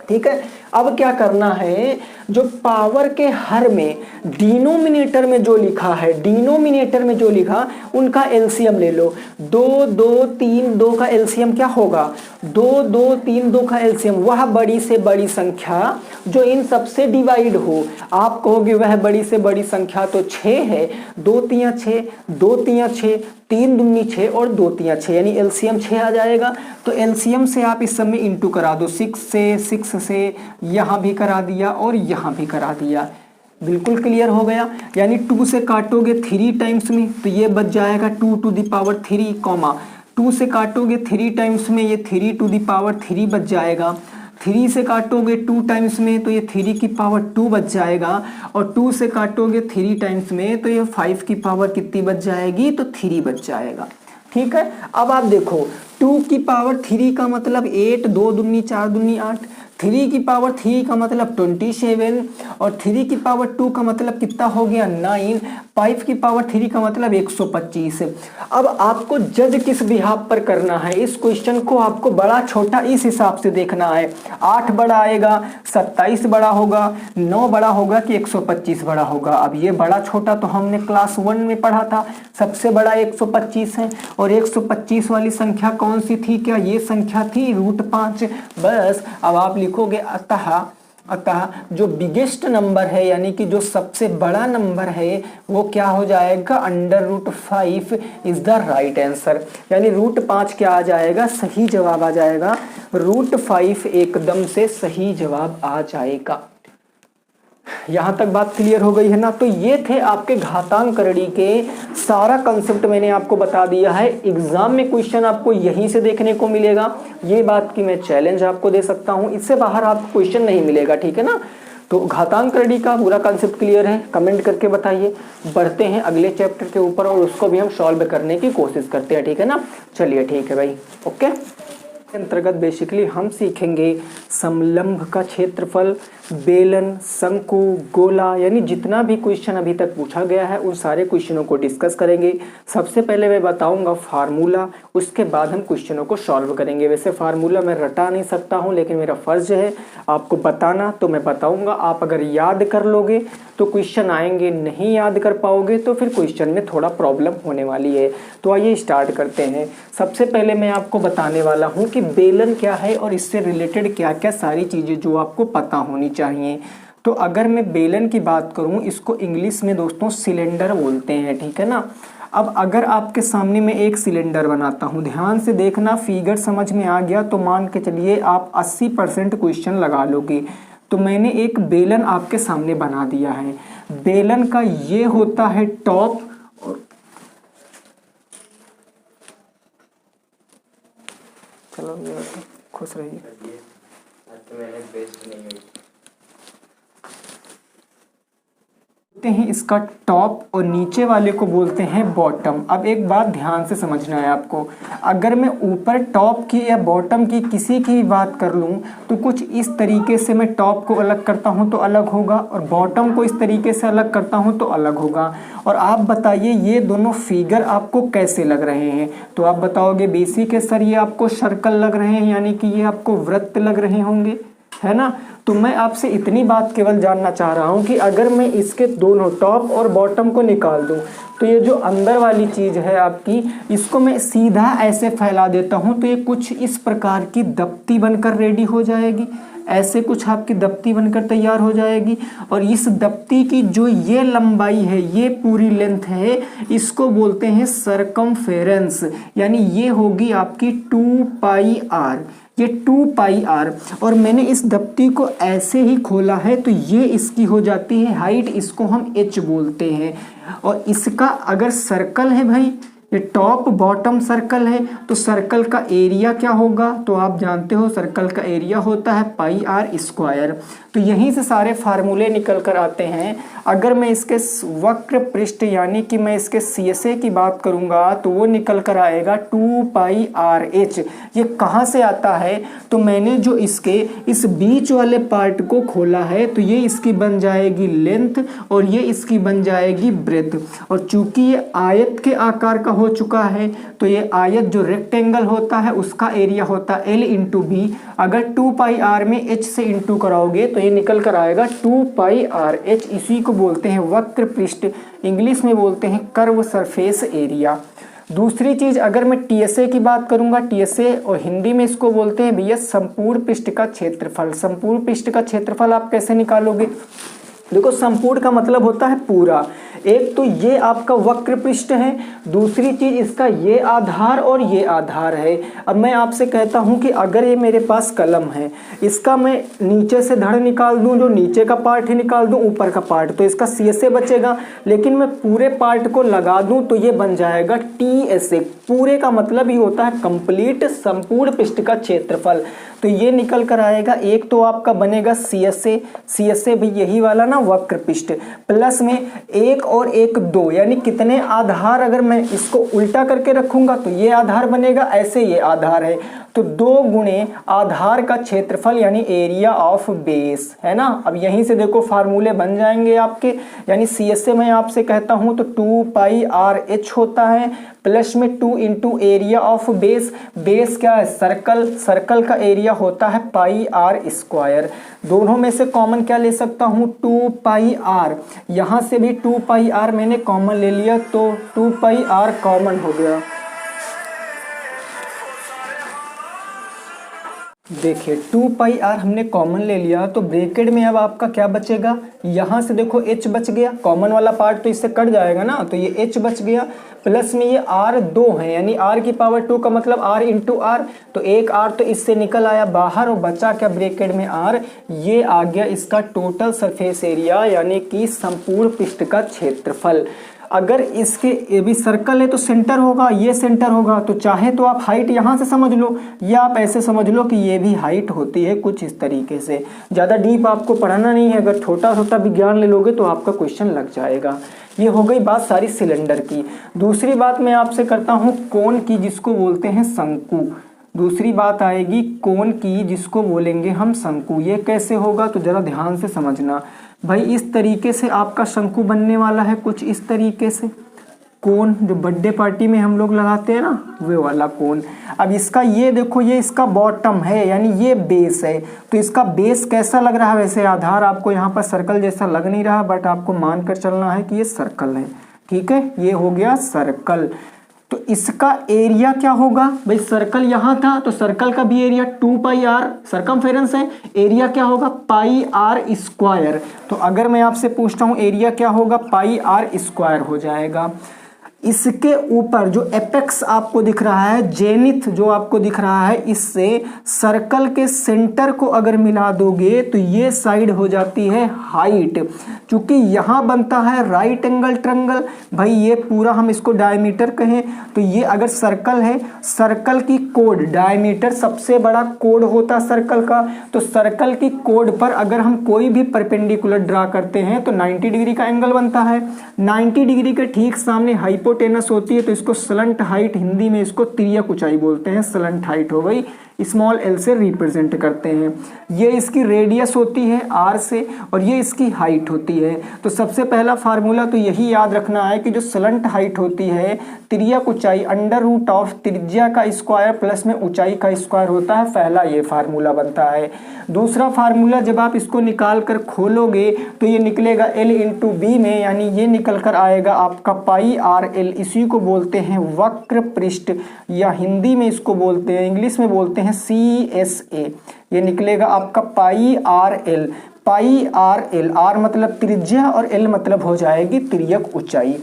ठीक है। अब क्या करना है, जो पावर के हर में डिनोमिनेटर में जो लिखा है, डिनोमिनेटर में जो लिखा उनका एलसीएम ले लो। 2 2 3 2 का एलसीएम क्या होगा, 2 2 3 2 का एलसीएम वह बड़ी से बड़ी संख्या जो इन सबसे डिवाइड हो। आप कहोगे वह बड़ी से बड़ी संख्या तो 6 है, 2 3 6, 2 3 6, 3 दूनी 6 और 2 3 6, यानी एलसीएम 6 आ जाएगा। तो एलसीएम से आप इस सब में इंटू करा दो, 6 से यहाँ भी करा दिया और यहाँ भी करा दिया, बिल्कुल क्लियर हो गया। यानी 2 से काटोगे 3 टाइम्स में तो ये बच जाएगा 2 टू द पावर 3, 2 से काटोगे 3 टाइम्स में ये 3 टू द पावर 3 बच जाएगा। 3 से काटोगे 2 टाइम्स में तो ये 3 की पावर 2 बच जाएगा। और 2 से काटोगे 3 टाइम्स में तो ये 5 की पावर कितनी बच जाएगी, तो 3 बच जाएगा। ठीक है। अब आप देखो 2 की पावर 3 का मतलब 8, 2 दूनी 4 दूनी 8, 3 की पावर 3 का मतलब 27 और 3 की पावर 2 का मतलब कितना हो गया 9, 5 की पावर 3 का मतलब 125। अब आपको जज किस बिहाफ पर करना है, इस क्वेश्चन को आपको बड़ा छोटा इस हिसाब से देखना है। 8 बड़ा आएगा, 27 बड़ा होगा, 9 बड़ा होगा कि 125 बड़ा होगा। अब ये बड़ा छोटा तो हमने क्लास 1 में पढ़ा था, सबसे बड़ा 125 है। और 125 वाली संख्या कौन सी थी, क्या ये संख्या थी √5। बस अब आप लिखोगे अतः जो बिगेस्ट नंबर है यानी कि जो सबसे बड़ा नंबर है वो क्या हो जाएगा, √5 इज द राइट आंसर। यानी √5 क्या आ जाएगा, सही जवाब आ जाएगा। √5 एकदम से सही जवाब आ जाएगा। यहाँ तक बात क्लियर हो गई है ना। तो ये थे आपके घातांकरणी के सारा कंसेप्ट मैंने आपको बता दिया है। एग्जाम में क्वेश्चन आपको यहीं से देखने को मिलेगा, ये बात की मैं चैलेंज आपको दे सकता हूँ, इससे बाहर आपको क्वेश्चन नहीं मिलेगा, ठीक है ना। तो घातांकरणी का पूरा कंसेप्ट क्लियर है, कमेंट करके बताइए। बढ़ते हैं अगले चैप्टर के ऊपर और उसको भी हम सॉल्व करने की कोशिश करते हैं, ठीक है ना। चलिए ठीक है भाई, ओके। अंतर्गत बेसिकली हम सीखेंगे समलंब का क्षेत्रफल, बेलन, शंकु, गोला, यानी जितना भी क्वेश्चन अभी तक पूछा गया है उन सारे क्वेश्चनों को डिस्कस करेंगे। सबसे पहले मैं बताऊंगा फार्मूला, उसके बाद हम क्वेश्चनों को सॉल्व करेंगे। वैसे फार्मूला मैं रटा नहीं सकता हूं, लेकिन मेरा फर्ज है आपको बताना, तो मैं बताऊंगा। आप अगर याद कर लोगे तो क्वेश्चन आएंगे, नहीं याद कर पाओगे तो फिर क्वेश्चन में थोड़ा प्रॉब्लम होने वाली है। तो आइए स्टार्ट करते हैं। सबसे पहले मैं आपको बताने वाला हूँ कि बेलन क्या है और इससे रिलेटेड क्या क्या सारी चीज़ें जो आपको पता होनी चाहिए। तो अगर मैं बेलन की बात करूं, इसको इंग्लिश में दोस्तों सिलेंडर बोलते हैं, ठीक है ना। अब अगर आपके सामने मैं एक सिलेंडर बनाता हूं, ध्यान से देखना, फिगर समझ में आ गया तो मान के चलिए आप 80% क्वेश्चन लगा लोगे। तो मैंने एक बेलन आपके सामने बना दिया है। बेलन का ये होता है टॉप, और चलो ये खुश रहिए। हैं इसका टॉप और नीचे वाले को बोलते हैं बॉटम। अब एक बात ध्यान से समझना है आपको, अगर मैं ऊपर टॉप की या बॉटम की किसी की बात कर लूं तो कुछ इस तरीके से मैं टॉप को अलग करता हूं तो अलग होगा, और बॉटम को इस तरीके से अलग करता हूं तो अलग होगा। और आप बताइए ये दोनों फिगर आपको कैसे लग रहे हैं। तो आप बताओगे बीसी के सर ये आपको सर्कल लग रहे हैं, यानी कि ये आपको वृत्त लग रहे होंगे, है ना। तो मैं आपसे इतनी बात केवल जानना चाह रहा हूं कि अगर मैं इसके दोनों टॉप और बॉटम को निकाल दूं तो ये जो अंदर वाली चीज है आपकी, इसको मैं सीधा ऐसे फैला देता हूं तो ये कुछ इस प्रकार की दफ्ती बनकर रेडी हो जाएगी। ऐसे कुछ आपकी दफ्ती बनकर तैयार हो जाएगी। और इस दफ्ती की जो ये लंबाई है, ये पूरी लेंथ है, इसको बोलते हैं सरकमफेरेंस, यानी ये होगी आपकी 2πr। ये 2 पाई आर, और मैंने इस दप्ती को ऐसे ही खोला है तो ये इसकी हो जाती है हाइट, इसको हम h बोलते हैं। और इसका अगर सर्कल है भाई, ये टॉप बॉटम सर्कल है, तो सर्कल का एरिया क्या होगा, तो आप जानते हो सर्कल का एरिया होता है पाई आर स्क्वायर। तो यहीं से सारे फार्मूले निकल कर आते हैं। अगर मैं इसके वक्र पृष्ठ यानी कि मैं इसके CSA की बात करूंगा तो वो निकल कर आएगा 2 पाई आर एच। ये कहाँ से आता है, तो मैंने जो इसके इस बीच वाले पार्ट को खोला है तो ये इसकी बन जाएगी लेंथ और ये इसकी बन जाएगी ब्रेथ। और चूंकि ये आयत के आकार का हो चुका है तो ये आयत जो रेक्टेंगल होता है उसका एरिया होता है L इंटू बी। अगर 2 पाई आर में h से इंटू कराओगे तो ये निकल कर आएगा 2 पाई आर एच। इसी को बोलते हैं वक्र पृष्ठ, इंग्लिश में बोलते हैं कर्व सरफेस एरिया। दूसरी चीज, अगर मैं TSA की बात करूंगा, TSA और हिंदी में इसको बोलते हैं भैया संपूर्ण पृष्ठ का क्षेत्रफल। संपूर्ण पृष्ठ का क्षेत्रफल आप कैसे निकालोगे, देखो संपूर्ण का मतलब होता है पूरा। एक तो ये आपका वक्र पृष्ठ है, दूसरी चीज इसका ये आधार और ये आधार है। अब मैं आपसे कहता हूं कि अगर ये मेरे पास कलम है, इसका मैं नीचे से धड़ निकाल दूं, जो नीचे का पार्ट है निकाल दूं, ऊपर का पार्ट, तो इसका CSA बचेगा। लेकिन मैं पूरे पार्ट को लगा दूं तो ये बन जाएगा TSA। पूरे का मतलब ही होता है कंप्लीट संपूर्ण पृष्ठ का क्षेत्रफल। तो ये निकल कर आएगा, एक तो आपका बनेगा CSA भी यही वाला ना वक्र पृष्ठ, प्लस में 1 और 1 2, यानी कितने आधार, अगर मैं इसको उल्टा करके रखूंगा तो ये आधार बनेगा, ऐसे ये आधार है तो 2 गुणे आधार का क्षेत्रफल यानी एरिया ऑफ बेस, है ना। अब यहीं से देखो फार्मूले बन जाएंगे आपके, यानी CSA मैं आपसे कहता हूं तो 2 पाई आर एच होता है, प्लस में 2 into area of base. Base क्या है, सर्कल, सर्कल का एरिया होता है पाई आर स्क्वायर। दोनों में से कॉमन क्या ले सकता हूं, 2 पाई आर। यहां से भी 2 पाई आर मैंने कॉमन ले लिया तो 2 पाई आर कॉमन हो गया। देखिए 2 पाई आर हमने कॉमन ले लिया तो ब्रैकेट में अब आपका क्या बचेगा, यहाँ से देखो h बच गया, कॉमन वाला पार्ट तो इससे कट जाएगा ना, तो ये h बच गया, प्लस में ये r 2 है, यानी r की पावर 2 का मतलब r इंटू आर, तो एक r तो इससे निकल आया बाहर और बचा क्या ब्रैकेट में r। ये आ गया इसका टोटल सरफेस एरिया यानी कि संपूर्ण पृष्ठ का क्षेत्रफल। अगर इसके ये भी सर्कल है तो सेंटर होगा, ये सेंटर होगा, तो चाहे तो आप हाइट यहाँ से समझ लो या आप ऐसे समझ लो कि ये भी हाइट होती है कुछ इस तरीके से। ज़्यादा डीप आपको पढ़ाना नहीं है, अगर छोटा छोटा विज्ञान ले लोगे तो आपका क्वेश्चन लग जाएगा। ये हो गई बात सारी सिलेंडर की। दूसरी बात मैं आपसे करता हूँ कोण की, जिसको बोलते हैं शंकु। दूसरी बात आएगी कोण की, जिसको बोलेंगे हम शंकु। ये कैसे होगा तो जरा ध्यान से समझना भाई। इस तरीके से आपका शंकु बनने वाला है, कुछ इस तरीके से कोण, जो बर्थडे पार्टी में हम लोग लगाते हैं ना, वो वाला कोण। अब इसका ये देखो, ये इसका बॉटम है यानी ये बेस है, तो इसका बेस कैसा लग रहा है, वैसे आधार आपको यहाँ पर सर्कल जैसा लग नहीं रहा, बट आपको मान कर चलना है कि ये सर्कल है, ठीक है। ये हो गया सर्कल। तो इसका एरिया क्या होगा भाई, सर्कल यहाँ था तो सर्कल का भी एरिया 2 पाई आर, सरकमफेरेंस है, एरिया क्या होगा पाई आर स्क्वायर। तो अगर मैं आपसे पूछता हूँ एरिया क्या होगा, पाई आर स्क्वायर हो जाएगा। इसके ऊपर जो एपेक्स आपको दिख रहा है, जेनिथ जो आपको दिख रहा है, इससे सर्कल के सेंटर को अगर मिला दोगे तो ये साइड हो जाती है हाइट। क्योंकि यहाँ बनता है राइट एंगल ट्रायंगल, भाई ये पूरा हम इसको डायमीटर कहें तो ये अगर सर्कल है, सर्कल की कोड, डायमीटर सबसे बड़ा कोड होता है सर्कल का, तो सर्कल की कोड पर अगर हम कोई भी परपेंडिकुलर ड्रा करते हैं तो 90 डिग्री का एंगल बनता है। 90 डिग्री के ठीक सामने हाइपोटेनस होती है, तो इसको स्लंट हाइट, हिंदी में इसको तिर्यक ऊंचाई बोलते हैं, स्लंट हाइट हो गई, स्मॉल एल से रिप्रेजेंट करते हैं। ये इसकी रेडियस होती है आर से और ये इसकी हाइट होती है। तो सबसे पहला फार्मूला तो यही याद रखना है कि जो स्लंट हाइट होती है, तिर्यक ऊंचाई अंडर रूट ऑफ त्रिज्या का स्क्वायर प्लस में ऊंचाई का स्क्वायर होता है, पहला ये फार्मूला बनता है। दूसरा फार्मूला जब आप इसको निकाल कर खोलोगे तो ये निकलेगा एल इंटू बी में, यानी ये निकल कर आएगा आपका पाई आर एल। इसी को बोलते हैं वक्र पृष्ठ, या हिंदी में इसको बोलते हैं, इंग्लिश में बोलते हैं CSA। ये निकलेगा आपका pi R L, pi R L, R मतलब त्रिज्या और एल मतलब हो जाएगी तिर्यक ऊंचाई।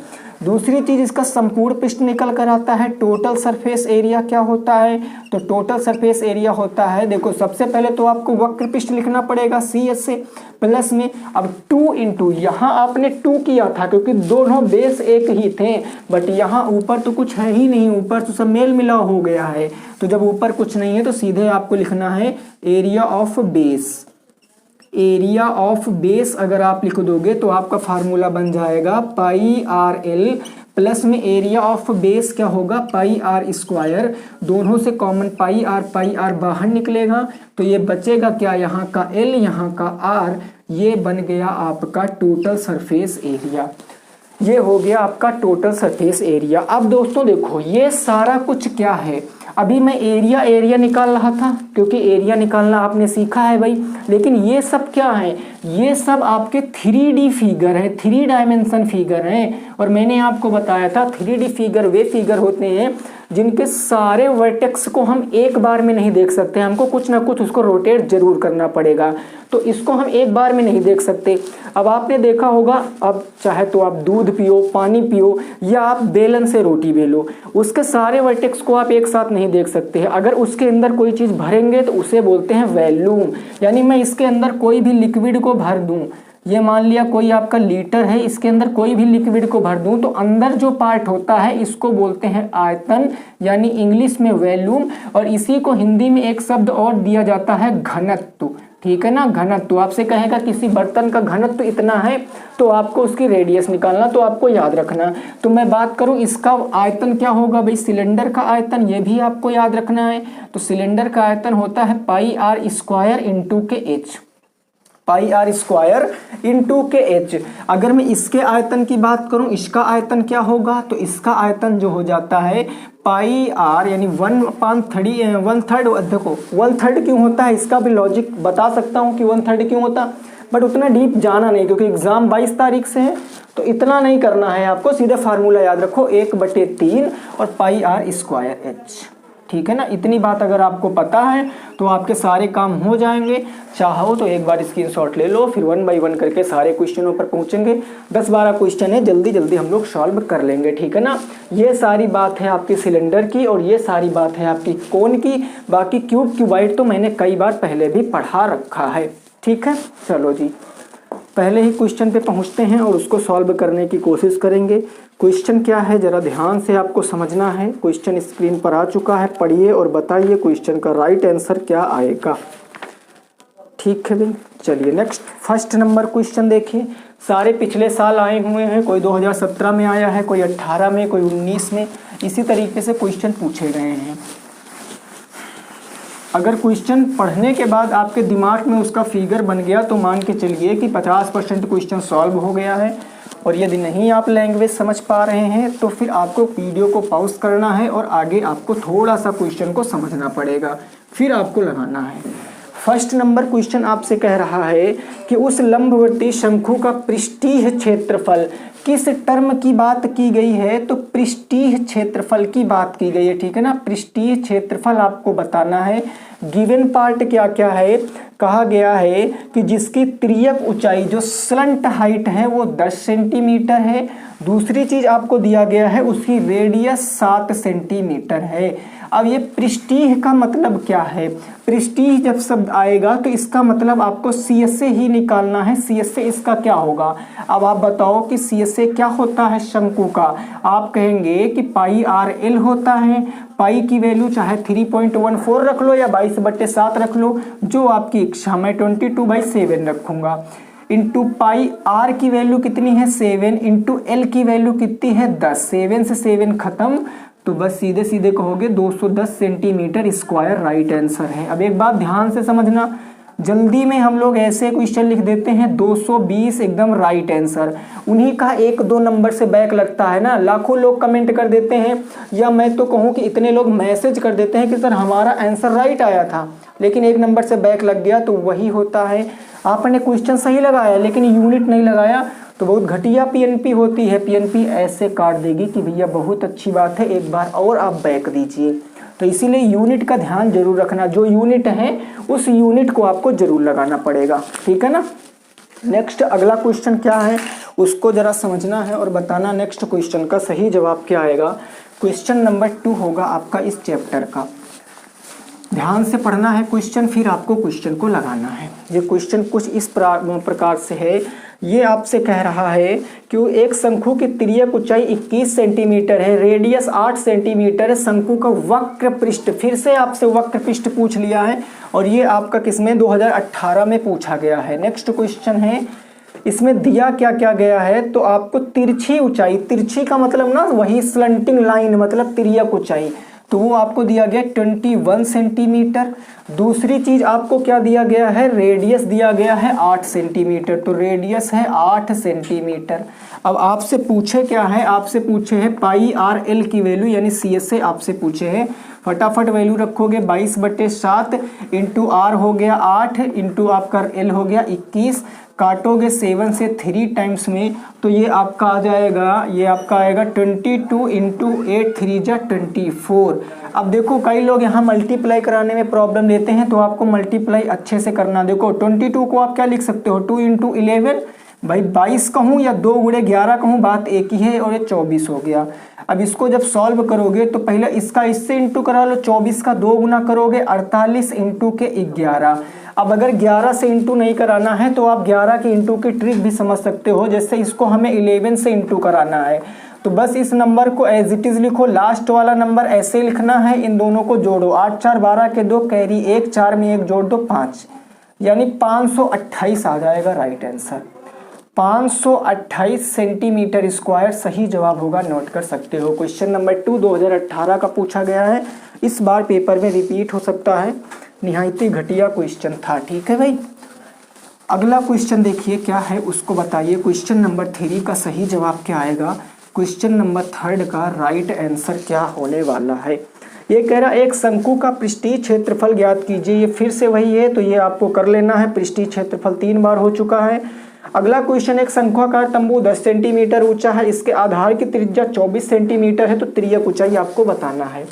दूसरी चीज इसका संपूर्ण पृष्ठ निकल कर आता है। टोटल सरफेस एरिया क्या होता है, तो टोटल सरफेस एरिया होता है, देखो सबसे पहले तो आपको वक्र पृष्ठ लिखना पड़ेगा सी एस से प्लस में, अब 2 इंटू, यहाँ आपने 2 किया था क्योंकि दोनों बेस एक ही थे, बट यहाँ ऊपर तो कुछ है ही नहीं, ऊपर तो सब मेल मिलाव हो गया है, तो जब ऊपर कुछ नहीं है तो सीधे आपको लिखना है area of base. Area of base अगर आप लिख दोगे तो आपका फार्मूला बन जाएगा पाई आर एल प्लस में एरिया ऑफ बेस क्या होगा पाई आर स्क्वायर, दोनों से कॉमन पाई आर बाहर निकलेगा तो ये बचेगा क्या, यहाँ का एल यहाँ का आर, ये बन गया आपका टोटल सरफेस एरिया। ये हो गया आपका टोटल सरफेस एरिया। अब दोस्तों देखो ये सारा कुछ क्या है, अभी मैं एरिया निकाल रहा था क्योंकि एरिया निकालना आपने सीखा है भाई, लेकिन ये सब क्या है, ये सब आपके 3D फिगर है, 3 डायमेंशन फिगर हैं। और मैंने आपको बताया था 3D फिगर वे फिगर होते हैं जिनके सारे वर्टेक्स को हम एक बार में नहीं देख सकते, हमको कुछ ना कुछ उसको रोटेट जरूर करना पड़ेगा, तो इसको हम एक बार में नहीं देख सकते। अब आपने देखा होगा, अब चाहे तो आप दूध पियो, पानी पियो, या आप बेलन से रोटी बेलो, उसके सारे वर्टेक्स को आप एक साथ नहीं देख सकते हैं। अगर उसके अंदर कोई चीज़ भरेंगे तो उसे बोलते हैं वॉल्यूम, यानी मैं इसके अंदर कोई भी लिक्विड को भर दूं, ये मान लिया कोई आपका लीटर है, इसके अंदर कोई भी लिक्विड को भर दूं तो अंदर जो पार्ट होता है इसको बोलते हैं आयतन, यानी इंग्लिश में वॉल्यूम, और इसी को हिंदी में एक शब्द और दिया जाता है घनत्व। ठीक है ना, घनत्व। आपसे कहेगा किसी बर्तन का घनत्व इतना है तो आपको उसकी रेडियस निकालना, तो आपको याद रखना। तो मैं बात करूं इसका आयतन क्या होगा भाई, सिलेंडर का आयतन, ये भी आपको याद रखना है। तो सिलेंडर का आयतन होता है पाई आर स्क्वायर इंटू के H, pi r square into के एच। अगर मैं इसके आयतन की बात करूं, इसका आयतन क्या होगा, तो इसका आयतन जो हो जाता है पाई आर यानी 1/3, देखो 1/3 क्यों होता है, इसका भी लॉजिक बता सकता हूं कि 1/3 क्यों होता, बट उतना डीप जाना नहीं क्योंकि एग्जाम 22 तारीख से है, तो इतना नहीं करना है आपको, सीधे फार्मूला याद रखो 1/3 और पाई आर स्क्वायर एच। ठीक है ना, इतनी बात अगर आपको पता है तो आपके सारे काम हो जाएंगे। चाहो तो एक बार स्क्रीनशॉट ले लो, फिर 1 बाय 1 करके सारे क्वेश्चनों पर पहुंचेंगे। 10-12 क्वेश्चन है, जल्दी जल्दी हम लोग सॉल्व कर लेंगे। ठीक है ना, ये सारी बात है आपकी सिलेंडर की और ये सारी बात है आपकी कोन की। बाकी क्यूब क्यूबाइड तो मैंने कई बार पहले भी पढ़ा रखा है। ठीक है, चलो जी पहले ही क्वेश्चन पे पहुंचते हैं और उसको सॉल्व करने की कोशिश करेंगे। क्वेश्चन क्या है जरा ध्यान से आपको समझना है। क्वेश्चन स्क्रीन पर आ चुका है, पढ़िए और बताइए क्वेश्चन का राइट आंसर क्या आएगा। ठीक है भाई, चलिए नेक्स्ट फर्स्ट नंबर क्वेश्चन देखिए। सारे पिछले साल आए हुए हैं, कोई 2017 में आया है, कोई 18 में, कोई 19 में, इसी तरीके से क्वेश्चन पूछे गए हैं। अगर क्वेश्चन पढ़ने के बाद आपके दिमाग में उसका फिगर बन गया तो मान के चलिए कि 50% क्वेश्चन सॉल्व हो गया है। और यदि नहीं आप लैंग्वेज समझ पा रहे हैं तो फिर आपको वीडियो को पॉज करना है और आगे आपको थोड़ा सा क्वेश्चन को समझना पड़ेगा, फिर आपको लगाना है। फर्स्ट नंबर क्वेश्चन आपसे कह रहा है कि उस लंबवर्ती शंकु का पृष्ठीय क्षेत्रफल, किस टर्म की बात की गई है, तो पृष्ठीय क्षेत्रफल की बात की गई है। ठीक है ना, पृष्ठीय क्षेत्रफल आपको बताना है। गिवन पार्ट क्या क्या है, कहा गया है कि जिसकी तिर्यक ऊंचाई जो स्लंट हाइट है वो 10 सेंटीमीटर है। दूसरी चीज आपको दिया गया है उसकी रेडियस 7 सेंटीमीटर है। अब ये पृष्ठीय का मतलब क्या है, पृष्ठीय जब शब्द आएगा तो इसका मतलब आपको CS से ही निकालना है। CS से इसका क्या होगा, अब आप बताओ कि CS से क्या होता है शंकु का। आप कहेंगे कि पाई RL होता है। पाई की वैल्यू चाहे 3.14 रख लो या 22/7 रख लो, जो आपकी इच्छा, मैं 22/7 रखूंगा। इंटू पाई आर की वैल्यू कितनी है 7, इंटू एल की वैल्यू कितनी है 10। 7 से 7 खत्म, तो बस सीधे सीधे कहोगे 210 सेंटीमीटर स्क्वायर राइट आंसर है। अब एक बात ध्यान से समझना, जल्दी में हम लोग ऐसे क्वेश्चन लिख देते हैं 220 एकदम राइट आंसर, उन्हीं का 1-2 नंबर से बैक लगता है ना। लाखों लोग कमेंट कर देते हैं, या मैं तो कहूँ कि इतने लोग मैसेज कर देते हैं कि सर हमारा आंसर राइट आया था लेकिन 1 नंबर से बैक लग गया, तो वही होता है। आपने क्वेश्चन सही लगाया लेकिन यूनिट नहीं लगाया तो बहुत घटिया PNP होती है। PNP ऐसे काट देगी कि भैया बहुत अच्छी बात है, एक बार और आप बैक दीजिए। तो इसीलिए यूनिट का ध्यान जरूर रखना, जो यूनिट है उस यूनिट को आपको जरूर लगाना पड़ेगा। ठीक है ना, नेक्स्ट अगला क्वेश्चन क्या है उसको जरा समझना है और बताना नेक्स्ट क्वेश्चन का सही जवाब क्या आएगा। क्वेश्चन नंबर 2 होगा आपका इस चैप्टर का। ध्यान से पढ़ना है क्वेश्चन, फिर आपको क्वेश्चन को लगाना है। ये क्वेश्चन कुछ इस प्रकार से है। ये आपसे कह रहा है कि एक शंकु की तिर्यक ऊंचाई 21 सेंटीमीटर है, रेडियस 8 सेंटीमीटर है, शंकु का वक्र पृष्ठ, फिर से आपसे वक्र पृष्ठ पूछ लिया है और ये आपका किसमें 2018 में पूछा गया है। नेक्स्ट क्वेश्चन है, इसमें दिया क्या क्या गया है, तो आपको तिरछी ऊंचाई, तिरछी का मतलब ना वही स्लंटिंग लाइन मतलब तिर्यक ऊंचाई, तो वो आपको दिया गया 21 सेंटीमीटर। दूसरी चीज आपको क्या दिया गया है, रेडियस दिया गया है 8 सेंटीमीटर, तो रेडियस है 8 सेंटीमीटर। अब आपसे पूछे क्या है, आपसे पूछे है पाई आर एल की वैल्यू यानी CS से आपसे पूछे है। फटाफट वैल्यू रखोगे 22/7 इंटू आर हो गया 8 इंटू आपका एल हो गया 21, काटोगे 7 से 3 टाइम्स में तो ये आपका आ जाएगा, ये आपका आएगा 22 इंटू 8 3 जा 24। अब देखो कई लोग यहाँ मल्टीप्लाई कराने में प्रॉब्लम लेते हैं, तो आपको मल्टीप्लाई अच्छे से करना। देखो 22 को आप क्या लिख सकते हो, 2 इंटू 11, भाई 22 कहूँ या 2 गुणे 11 कहूँ बात एक ही है, और ये 24 हो गया। अब इसको जब सॉल्व करोगे तो पहले इसका इससे इंटू करा लो, 24 का 2 गुना करोगे 48 इंटू के 11। अब अगर 11 से इंटू नहीं कराना है तो आप 11 के इंटू की ट्रिक भी समझ सकते हो, जैसे इसको हमें 11 से इंटू कराना है तो बस इस नंबर को एज इट इज लिखो, लास्ट वाला नंबर ऐसे लिखना है, इन दोनों को जोड़ो, 8 4 12 के 2 कैरी 1, 4 में 1 जोड़ दो 5, यानी 528 आ जाएगा राइट आंसर। 528 सेंटीमीटर स्क्वायर सही जवाब होगा, नोट कर सकते हो। क्वेश्चन नंबर 2 2018 का पूछा गया है, इस बार पेपर में रिपीट हो सकता है, निहायत ही घटिया क्वेश्चन था। ठीक है भाई, अगला क्वेश्चन देखिए क्या है उसको बताइए। क्वेश्चन नंबर 3 का सही जवाब क्या आएगा, क्वेश्चन नंबर 3 का राइट आंसर क्या होने वाला है। ये कह रहा है एक शंकु का पृष्ठीय क्षेत्रफल ज्ञात कीजिए, ये फिर से वही है तो ये आपको कर लेना है, पृष्ठीय क्षेत्रफल 3 बार हो चुका है। अगला क्वेश्चन, एक शंक्वाकार तंबू 10 सेंटीमीटर ऊंचा है, इसके आधार की त्रिज्या 24 सेंटीमीटर है, तो तिर्यक ऊंचाई आपको बताना है।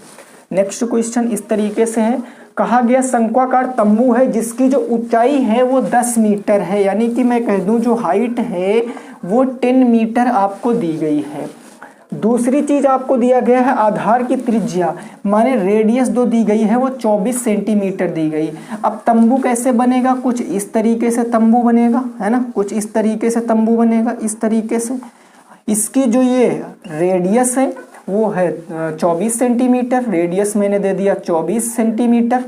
नेक्स्ट क्वेश्चन इस तरीके से है, कहा गया शंक्वाकार तंबू है जिसकी जो ऊंचाई है वो 10 मीटर है, यानी कि मैं कह दूं जो हाइट है वो 10 मीटर आपको दी गई है। दूसरी चीज आपको दिया गया है आधार की त्रिज्या, माने रेडियस जो दी गई है वो 24 सेंटीमीटर दी गई। अब तंबू कैसे बनेगा, कुछ इस तरीके से तंबू बनेगा, है ना, कुछ इस तरीके से तंबू बनेगा, इस तरीके से। इसकी जो ये रेडियस है वो है 24 सेंटीमीटर, रेडियस मैंने दे दिया 24 सेंटीमीटर,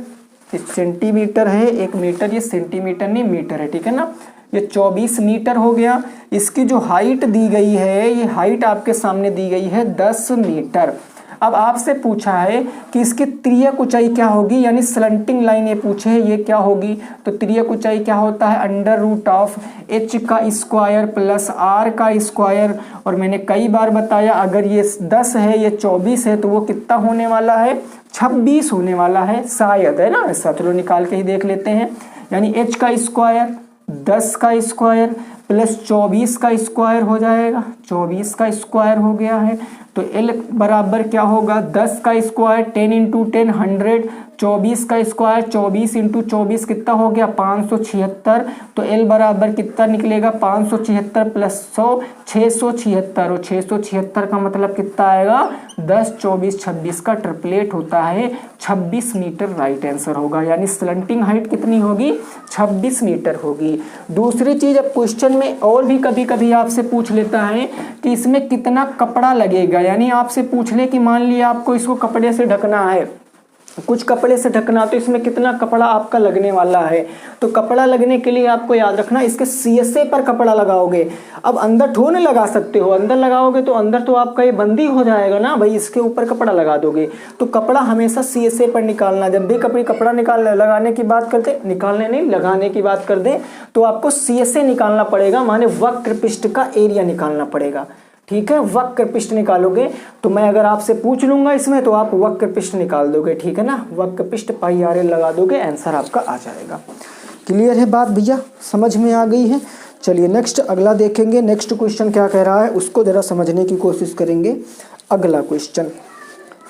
सेंटीमीटर है, 1 मीटर, ये सेंटीमीटर नहीं मीटर है, ठीक है ना, ये 24 मीटर हो गया। इसकी जो हाइट दी गई है, ये हाइट आपके सामने दी गई है 10 मीटर। अब आपसे पूछा है कि इसकी तिर्यक ऊंचाई क्या होगी, यानी स्लंटिंग लाइन ये पूछे है ये क्या होगी, तो तिर्यक ऊंचाई क्या होता है, √h का स्क्वायर प्लस r का स्क्वायर। और मैंने कई बार बताया अगर ये 10 है ये 24 है तो वो कितना होने वाला है, 26 होने वाला है शायद, है ना, ऐसा चलो निकाल के ही देख लेते हैं। यानी h का स्क्वायर 10 का स्क्वायर प्लस 24 का स्क्वायर हो जाएगा, 24 का स्क्वायर हो गया है, तो L बराबर क्या होगा 10 का स्क्वायर 10 इंटू 10 100, 24 का स्क्वायर 24 इंटू 24 कितना हो गया 576, तो L बराबर कितना निकलेगा 576 प्लस 100 676, और 676 का मतलब कितना आएगा 10 24 26 का ट्रिपलेट होता है 26 मीटर राइट आंसर होगा। यानी स्लंटिंग हाइट कितनी होगी 26 मीटर होगी। दूसरी चीज अब क्वेश्चन में और भी कभी कभी आपसे पूछ लेता है कि इसमें कितना कपड़ा लगेगा, यानी आपसे पूछ ले कि मान लिया आपको इसको कपड़े से ढकना है, कुछ कपड़े से ढकना, तो इसमें कितना कपड़ा आपका लगने वाला है। तो कपड़ा लगने के लिए आपको याद रखना इसके CSA पर कपड़ा लगाओगे। अब अंदर ठोने लगा सकते हो, अंदर लगाओगे तो अंदर तो आपका ये बंदी हो जाएगा ना भाई, इसके ऊपर कपड़ा लगा दोगे। तो कपड़ा हमेशा CSA पर निकालना, जब भी कभी कपड़ा लगाने की बात करते, निकालने नहीं लगाने की बात कर दे तो आपको CSA निकालना पड़ेगा, माने वक्र पृष्ठ का एरिया निकालना पड़ेगा। ठीक है, वक्र पृष्ठ निकालोगे तो मैं अगर आपसे पूछ लूंगा इसमें तो आप वक्र पृष्ठ निकाल दोगे, ठीक है ना, वक्र पृष्ठ पाई आर एल लगा दोगे, आंसर आपका आ जाएगा। क्लियर है बात भैया, समझ में आ गई है। चलिए नेक्स्ट अगला देखेंगे, नेक्स्ट क्वेश्चन क्या कह रहा है उसको जरा समझने की कोशिश करेंगे। अगला क्वेश्चन,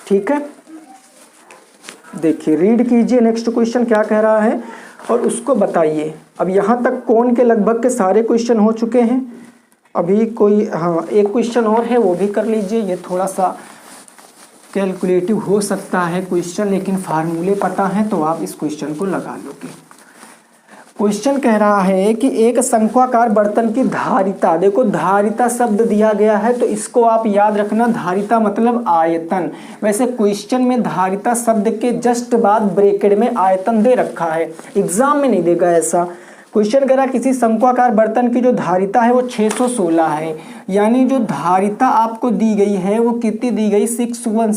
ठीक है, देखिए रीड कीजिए, नेक्स्ट क्वेश्चन क्या कह रहा है। और उसको बताइए। अब यहाँ तक कोण के लगभग के सारे क्वेश्चन हो चुके हैं। अभी कोई एक क्वेश्चन और है, वो भी कर लीजिए। ये थोड़ा सा कैलकुलेटिव हो सकता है क्वेश्चन, लेकिन फार्मूले पता है तो आप इस क्वेश्चन को लगा लोगे। क्वेश्चन कह रहा है कि एक शंक्वाकार बर्तन की धारिता, देखो धारिता शब्द दिया गया है तो इसको आप याद रखना, धारिता मतलब आयतन। वैसे क्वेश्चन में धारिता शब्द के जस्ट बाद ब्रैकेट में आयतन दे रखा है, एग्जाम में नहीं देगा ऐसा। क्वेश्चन कह रहा किसी शंक्वाकार बर्तन की जो धारिता है वो 616 है, यानी जो धारिता आपको दी गई है वो कितनी दी गई, 616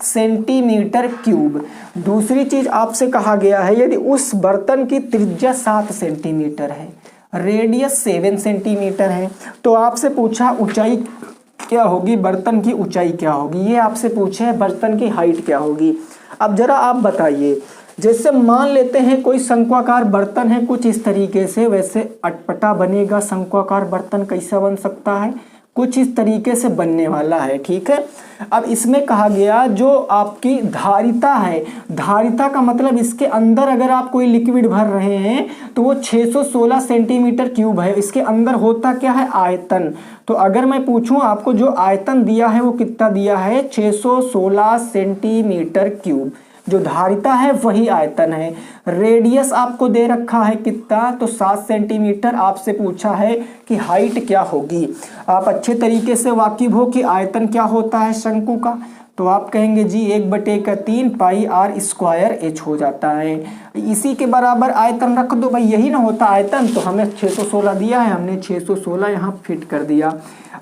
सेंटीमीटर क्यूब। दूसरी चीज आपसे कहा गया है यदि उस बर्तन की त्रिज्या 7 सेंटीमीटर है, रेडियस 7 सेंटीमीटर है, तो आपसे पूछा ऊंचाई क्या होगी, बर्तन की ऊंचाई क्या होगी। ये आपसे पूछे है बर्तन की हाइट क्या होगी। अब जरा आप बताइए, जैसे मान लेते हैं कोई शंक्वाकार बर्तन है कुछ इस तरीके से, वैसे अटपटा बनेगा शंक्वाकार बर्तन, कैसा बन सकता है, कुछ इस तरीके से बनने वाला है, ठीक है। अब इसमें कहा गया जो आपकी धारिता है, धारिता का मतलब इसके अंदर अगर आप कोई लिक्विड भर रहे हैं तो वो 616 सेंटीमीटर क्यूब है। इसके अंदर होता क्या है, आयतन। तो अगर मैं पूछूं आपको जो आयतन दिया है वो कितना दिया है, 616 सेंटीमीटर क्यूब। जो धारिता है वही आयतन है। रेडियस आपको दे रखा है कितना, तो 7 सेंटीमीटर। आपसे पूछा है कि हाइट क्या होगी। आप अच्छे तरीके से वाकिफ हो कि आयतन क्या होता है शंकु का, तो आप कहेंगे जी 1/3 पाई आर स्क्वायर एच हो जाता है। इसी के बराबर आयतन रख दो भाई, यही ना होता आयतन। तो हमें 616 दिया है, हमने 616 यहाँ फिट कर दिया।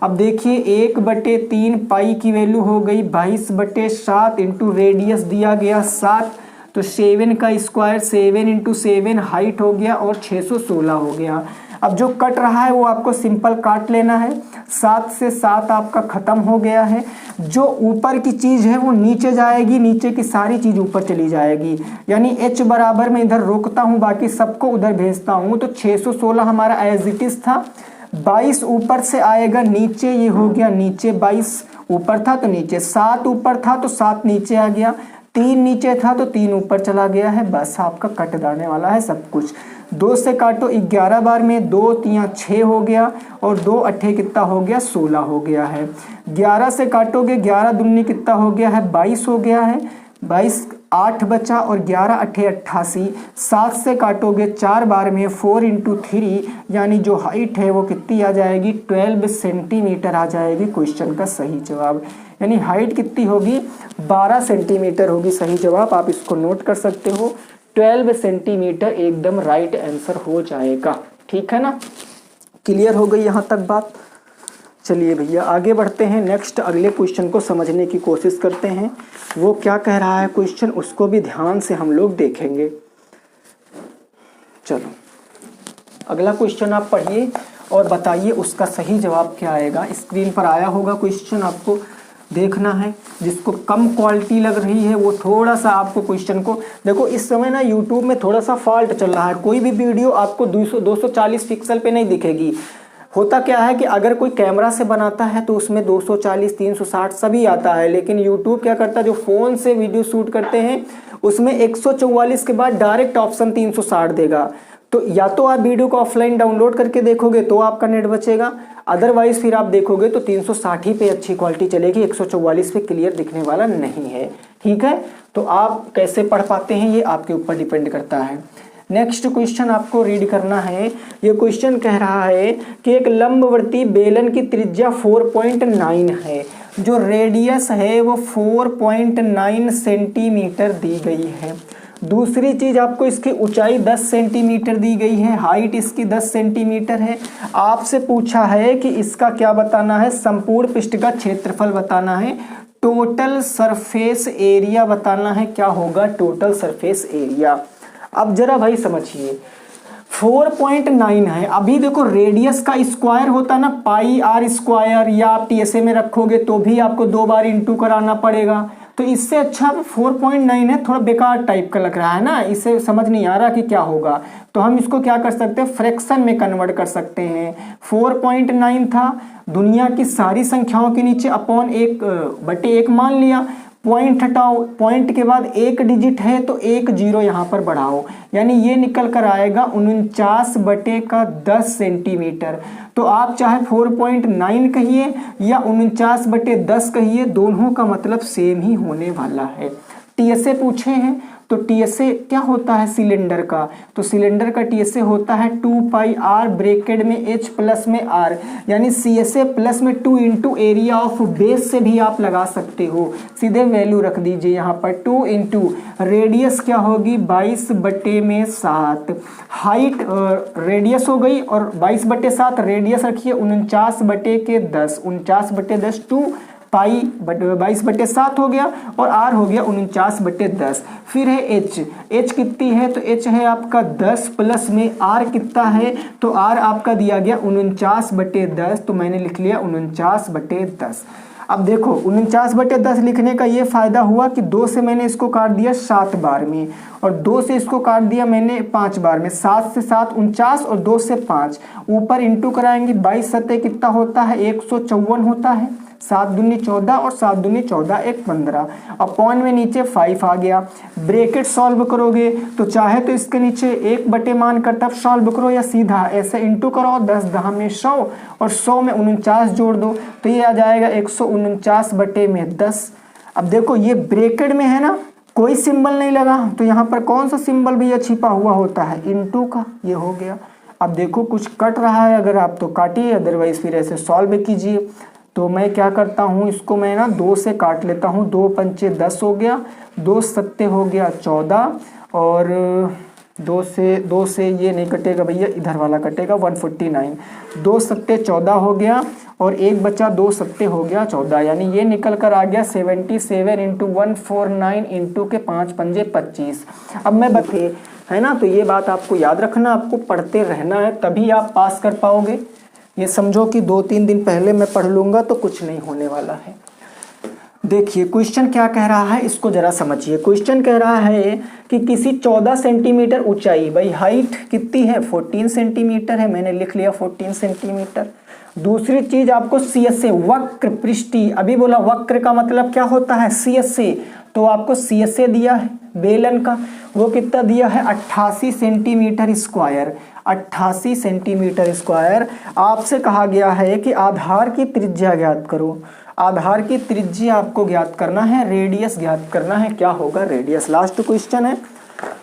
अब देखिए 1/3 पाई की वैल्यू हो गई 22/7 इंटू रेडियस दिया गया 7, तो 7 का स्क्वायर 7 इंटू 7 हाइट हो गया और 616 हो गया। अब जो कट रहा है वो आपको सिंपल काट लेना है। 7 से 7 आपका खत्म हो गया है। जो ऊपर की चीज है वो नीचे जाएगी, नीचे की सारी चीज ऊपर चली जाएगी। यानी h बराबर में इधर रोकता हूँ, बाकी सबको उधर भेजता हूँ। तो 616 हमारा एज इट इज था। 22 ऊपर से आएगा नीचे, ये हो गया नीचे। 22 ऊपर था तो नीचे, 7 ऊपर था तो 7 नीचे आ गया, 3 नीचे था तो 3 ऊपर चला गया है। बस आपका कट जाने वाला है सब कुछ। 2 से काटो 11 बार में, 2 3 6 हो गया और 2 8 कितना हो गया, 16 हो गया है। 11 से काटोगे 11 दूनी कितना हो गया है, 22 हो गया है। 22 8 बचा और 11 8 88। 7 से काटोगे 4 बार में, 4 इंटू 3, यानी जो हाइट है वो कितनी आ जाएगी, 12 सेंटीमीटर आ जाएगी क्वेश्चन का सही जवाब। यानी हाइट कितनी होगी, 12 सेंटीमीटर होगी सही जवाब। आप इसको नोट कर सकते हो, 12 सेंटीमीटर एकदम राइट आंसर हो जाएगा। ठीक है ना, क्लियर हो गई यहाँ तक बात। चलिए भैया आगे बढ़ते हैं, नेक्स्ट अगले क्वेश्चन को समझने की कोशिश करते हैं। वो क्या कह रहा है क्वेश्चन, उसको भी ध्यान से हम लोग देखेंगे। चलो अगला क्वेश्चन आप पढ़िए और बताइए उसका सही जवाब क्या आएगा। स्क्रीन पर आया होगा क्वेश्चन, आपको देखना है। जिसको कम क्वालिटी लग रही है वो थोड़ा सा आपको क्वेश्चन को देखो। इस समय ना यूट्यूब में थोड़ा सा फॉल्ट चल रहा है, कोई भी वीडियो आपको 240 पिक्सल पे नहीं दिखेगी। होता क्या है कि अगर कोई कैमरा से बनाता है तो उसमें 240 360 सभी आता है, लेकिन यूट्यूब क्या करता है, जो फ़ोन से वीडियो शूट करते हैं उसमें 144 के बाद डायरेक्ट ऑप्शन 360 देगा। तो या तो आप वीडियो को ऑफलाइन डाउनलोड करके देखोगे तो आपका नेट बचेगा, अदरवाइज फिर आप देखोगे तो 360 ही पे अच्छी क्वालिटी चलेगी, 144 पे क्लियर दिखने वाला नहीं है। ठीक है, तो आप कैसे पढ़ पाते हैं ये आपके ऊपर डिपेंड करता है। नेक्स्ट क्वेश्चन आपको रीड करना है। ये क्वेश्चन कह रहा है कि एक लंबवर्ती बेलन की त्रिज्या 4.9 है, जो रेडियस है वो 4.9 सेंटीमीटर दी गई है। दूसरी चीज आपको इसकी ऊंचाई 10 सेंटीमीटर दी गई है, हाइट इसकी 10 सेंटीमीटर है। आपसे पूछा है कि इसका क्या बताना है, संपूर्ण पृष्ठ का क्षेत्रफल बताना है, टोटल सरफेस एरिया बताना है। क्या होगा, टोटल सरफेस एरिया। अब जरा भाई समझिए 4.9 है। अभी देखो रेडियस का स्क्वायर होता ना पाई आर स्क्वायर, या आप टीएसए में रखोगे तो भी आपको 2 बार इंटू कराना पड़ेगा। तो इससे अच्छा 4.9 है, थोड़ा बेकार टाइप का लग रहा है ना, इसे समझ नहीं आ रहा कि क्या होगा। तो हम इसको क्या कर सकते हैं, फ्रैक्शन में कन्वर्ट कर सकते हैं। 4.9 था, दुनिया की सारी संख्याओं के नीचे अपॉन 1/1 मान लिया। पॉइंट हटाओ, पॉइंट के बाद एक डिजिट है तो एक जीरो यहाँ पर बढ़ाओ, यानी ये निकल कर आएगा 49/10 सेंटीमीटर। तो आप चाहे 4.9 कहिए या 49/10 कहिए, दोनों का मतलब सेम ही होने वाला है। टीएसए पूछे हैं तो टीएसए क्या होता है सिलेंडर का, तो सिलेंडर का टीएसए होता है 2πr ब्रैकेट में h प्लस में r, यानी सीएसए प्लस में 2 इंटू एरिया ऑफ बेस से भी आप लगा सकते हो। सीधे वैल्यू रख दीजिए यहाँ पर 2 इंटू रेडियस क्या होगी 22/7, हाइट रेडियस हो गई और 22/7 रेडियस रखिए 49/10, 49/10 2 पाई 22/7 हो गया और r हो गया 49/10। फिर है h कितनी है, तो h है आपका 10 प्लस में r कितना है, तो r आपका दिया गया 49/10, तो मैंने लिख लिया 49/10। अब देखो 49/10 लिखने का ये फायदा हुआ कि 2 से मैंने इसको काट दिया 7 बार में और 2 से इसको काट दिया मैंने 5 बार में, 7 से 7 49 और 2 से 5, ऊपर इंटू कराएंगे 22 सत्ते कितना होता है 154 होता है, 7 दूनी 14 और 7 दूनी 14 1 15, अपॉन में नीचे 5 आ गया। ब्रैकेट सॉल्व करोगे तो चाहे तो इसके नीचे 1 मान कर तब सॉल्व करो या सीधा ऐसे इंटू करो, 10 10 में 100 और 100 में 49 जोड़ दो तो ये आ जाएगा 149/10। अब देखो ये ब्रैकेट में है ना, कोई सिंबल नहीं लगा, तो यहाँ पर कौन सा सिंबल भैया छिपा हुआ होता है, इंटू का, ये हो गया। अब देखो कुछ कट रहा है, अगर आप तो काटिए, अदरवाइज फिर ऐसे सॉल्व कीजिए। तो मैं क्या करता हूँ, इसको मैं ना 2 से काट लेता हूँ, 2 पंचे 10 हो गया, 2 सत्ते हो गया 14 और 2 से ये नहीं कटेगा भैया, इधर वाला कटेगा 149, 2 सत्ते 14 हो गया और एक बचा 2 सत्ते हो गया 14, यानी ये निकल कर आ गया 77 इंटू 149 इंटू के 5 पंजे 25। अब मैं बते है ना, तो ये बात आपको याद रखना, आपको पढ़ते रहना है तभी आप पास कर पाओगे। ये समझो कि 2-3 दिन पहले मैं पढ़ लूँगा तो कुछ नहीं होने वाला है। देखिए क्वेश्चन क्या कह रहा है, इसको जरा समझिए। क्वेश्चन कह रहा है कि किसी 14 सेंटीमीटर ऊंचाई, भाई हाइट कितनी है 14 सेंटीमीटर है, मैंने लिख लिया 14 सेंटीमीटर। दूसरी चीज आपको सीएसए वक्र पृष्ठी, अभी बोला वक्र का मतलब क्या होता है सीएसए, तो आपको सीएसए दिया है बेलन का, वो कितना दिया है 88 सेंटीमीटर स्क्वायर, 88 सेंटीमीटर स्क्वायर। आपसे कहा गया है कि आधार की त्रिज्या ज्ञात करो, आधार की त्रिज्या आपको ज्ञात करना है, रेडियस ज्ञात करना है, क्या होगा रेडियस। लास्ट क्वेश्चन है,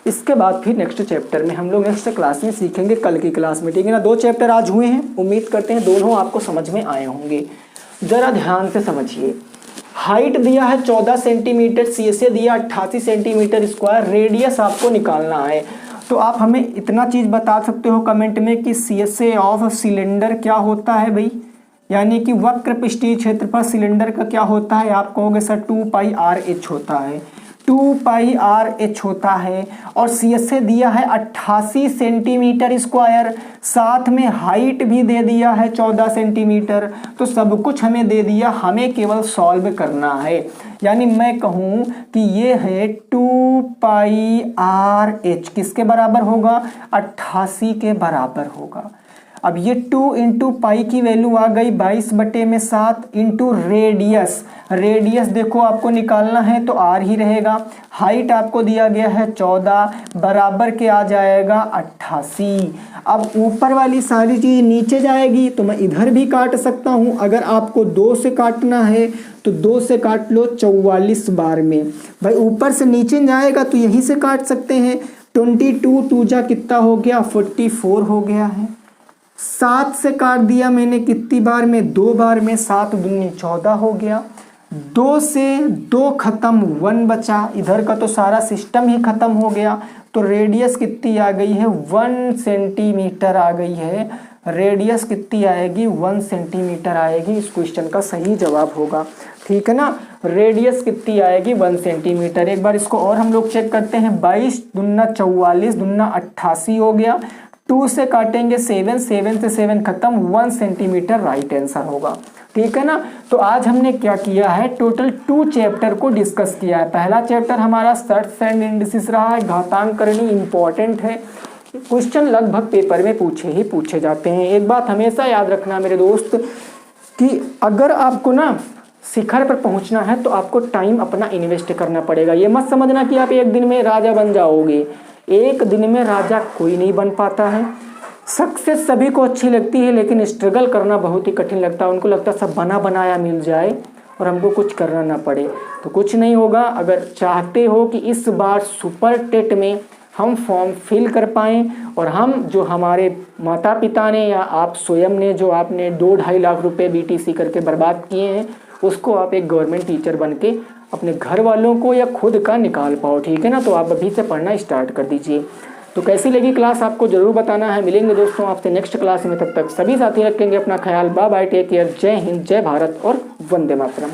इसके बाद फिर नेक्स्ट चैप्टर में हम लोग नेक्स्ट क्लास में सीखेंगे, कल की क्लास में, ठीक है ना। 2 चैप्टर आज हुए हैं, उम्मीद करते हैं दोनों आपको समझ में आए होंगे। जरा ध्यान से समझिए, हाइट दिया है 14 सेंटीमीटर, सीएसए दिया 88 सेंटीमीटर स्क्वायर, रेडियस आपको निकालना है। तो आप हमें इतना चीज बता सकते हो कमेंट में कि सीएसए ऑफ सिलेंडर क्या होता है भाई, यानी कि वक्र पृष्ठीय क्षेत्रफल सिलेंडर का क्या होता है। आप कहोगे सर 2πr/h होता है, 2πr/h होता है, और सीएसए दिया है 88 सेंटीमीटर स्क्वायर, साथ में हाइट भी दे दिया है 14 सेंटीमीटर, तो सब कुछ हमें दे दिया, हमें केवल सॉल्व करना है। यानी मैं कहूँ कि ये है 2πr/h किसके बराबर होगा 88 के बराबर होगा। अब ये 2 इंटू पाई की वैल्यू आ गई 22/7 इंटू रेडियस, रेडियस देखो आपको निकालना है तो r ही रहेगा, हाइट आपको दिया गया है 14 बराबर के आ जाएगा 88। अब ऊपर वाली सारी चीज नीचे जाएगी तो मैं इधर भी काट सकता हूँ, अगर आपको 2 से काटना है तो 2 से काट लो 44 बार में, भाई ऊपर से नीचे जाएगा तो यहीं से काट सकते हैं। 22 2 जा कितना हो गया 44 हो गया है, 7 से काट दिया मैंने कितनी बार में 2 बार में, 7 दूनी 14 हो गया, 2 से 2 खत्म 1 बचा, इधर का तो सारा सिस्टम ही खत्म हो गया, तो रेडियस कितनी आ गई है 1 सेंटीमीटर आ गई है, रेडियस कितनी आएगी 1 सेंटीमीटर आएगी, इस क्वेश्चन का सही जवाब होगा, ठीक है ना। रेडियस कितनी आएगी 1 सेंटीमीटर। एक बार इसको और हम लोग चेक करते हैं, 22 दूना 44 दूना 88 हो गया, 2 से काटेंगे 7, 7 से 7 खत्म, 1 सेंटीमीटर राइट आंसर होगा, ठीक है ना। तो आज हमने क्या किया है, टोटल 2 चैप्टर को डिस्कस किया है। पहला चैप्टर हमारा सर्ट्स एंड इंडिसेस रहा है, घातांक करनी इंपॉर्टेंट है, क्वेश्चन लगभग पेपर में पूछे जाते हैं। एक बात हमेशा याद रखना मेरे दोस्त कि अगर आपको ना शिखर पर पहुंचना है तो आपको टाइम अपना इन्वेस्ट करना पड़ेगा। ये मत समझना कि आप एक दिन में राजा बन जाओगे, एक दिन में राजा कोई नहीं बन पाता है। सक्सेस सभी को अच्छी लगती है लेकिन स्ट्रगल करना बहुत ही कठिन लगता है। उनको लगता है सब बना बनाया मिल जाए और हमको कुछ करना ना पड़े, तो कुछ नहीं होगा। अगर चाहते हो कि इस बार सुपर टेट में हम फॉर्म फिल कर पाएँ और हम जो हमारे माता पिता ने या आप स्वयं ने जो आपने 2-2.5 लाख रुपए बीटीसी करके बर्बाद किए हैं, उसको आप एक गवर्नमेंट टीचर बन के अपने घर वालों को या खुद का निकाल पाओ, ठीक है ना। तो आप अभी से पढ़ना स्टार्ट कर दीजिए। तो कैसी लगी क्लास आपको ज़रूर बताना है। मिलेंगे दोस्तों आपसे नेक्स्ट क्लास में, तब तक सभी साथी रखेंगे अपना ख्याल। बाय बाय, टेक केयर, जय हिंद, जय भारत और वंदे मातरम।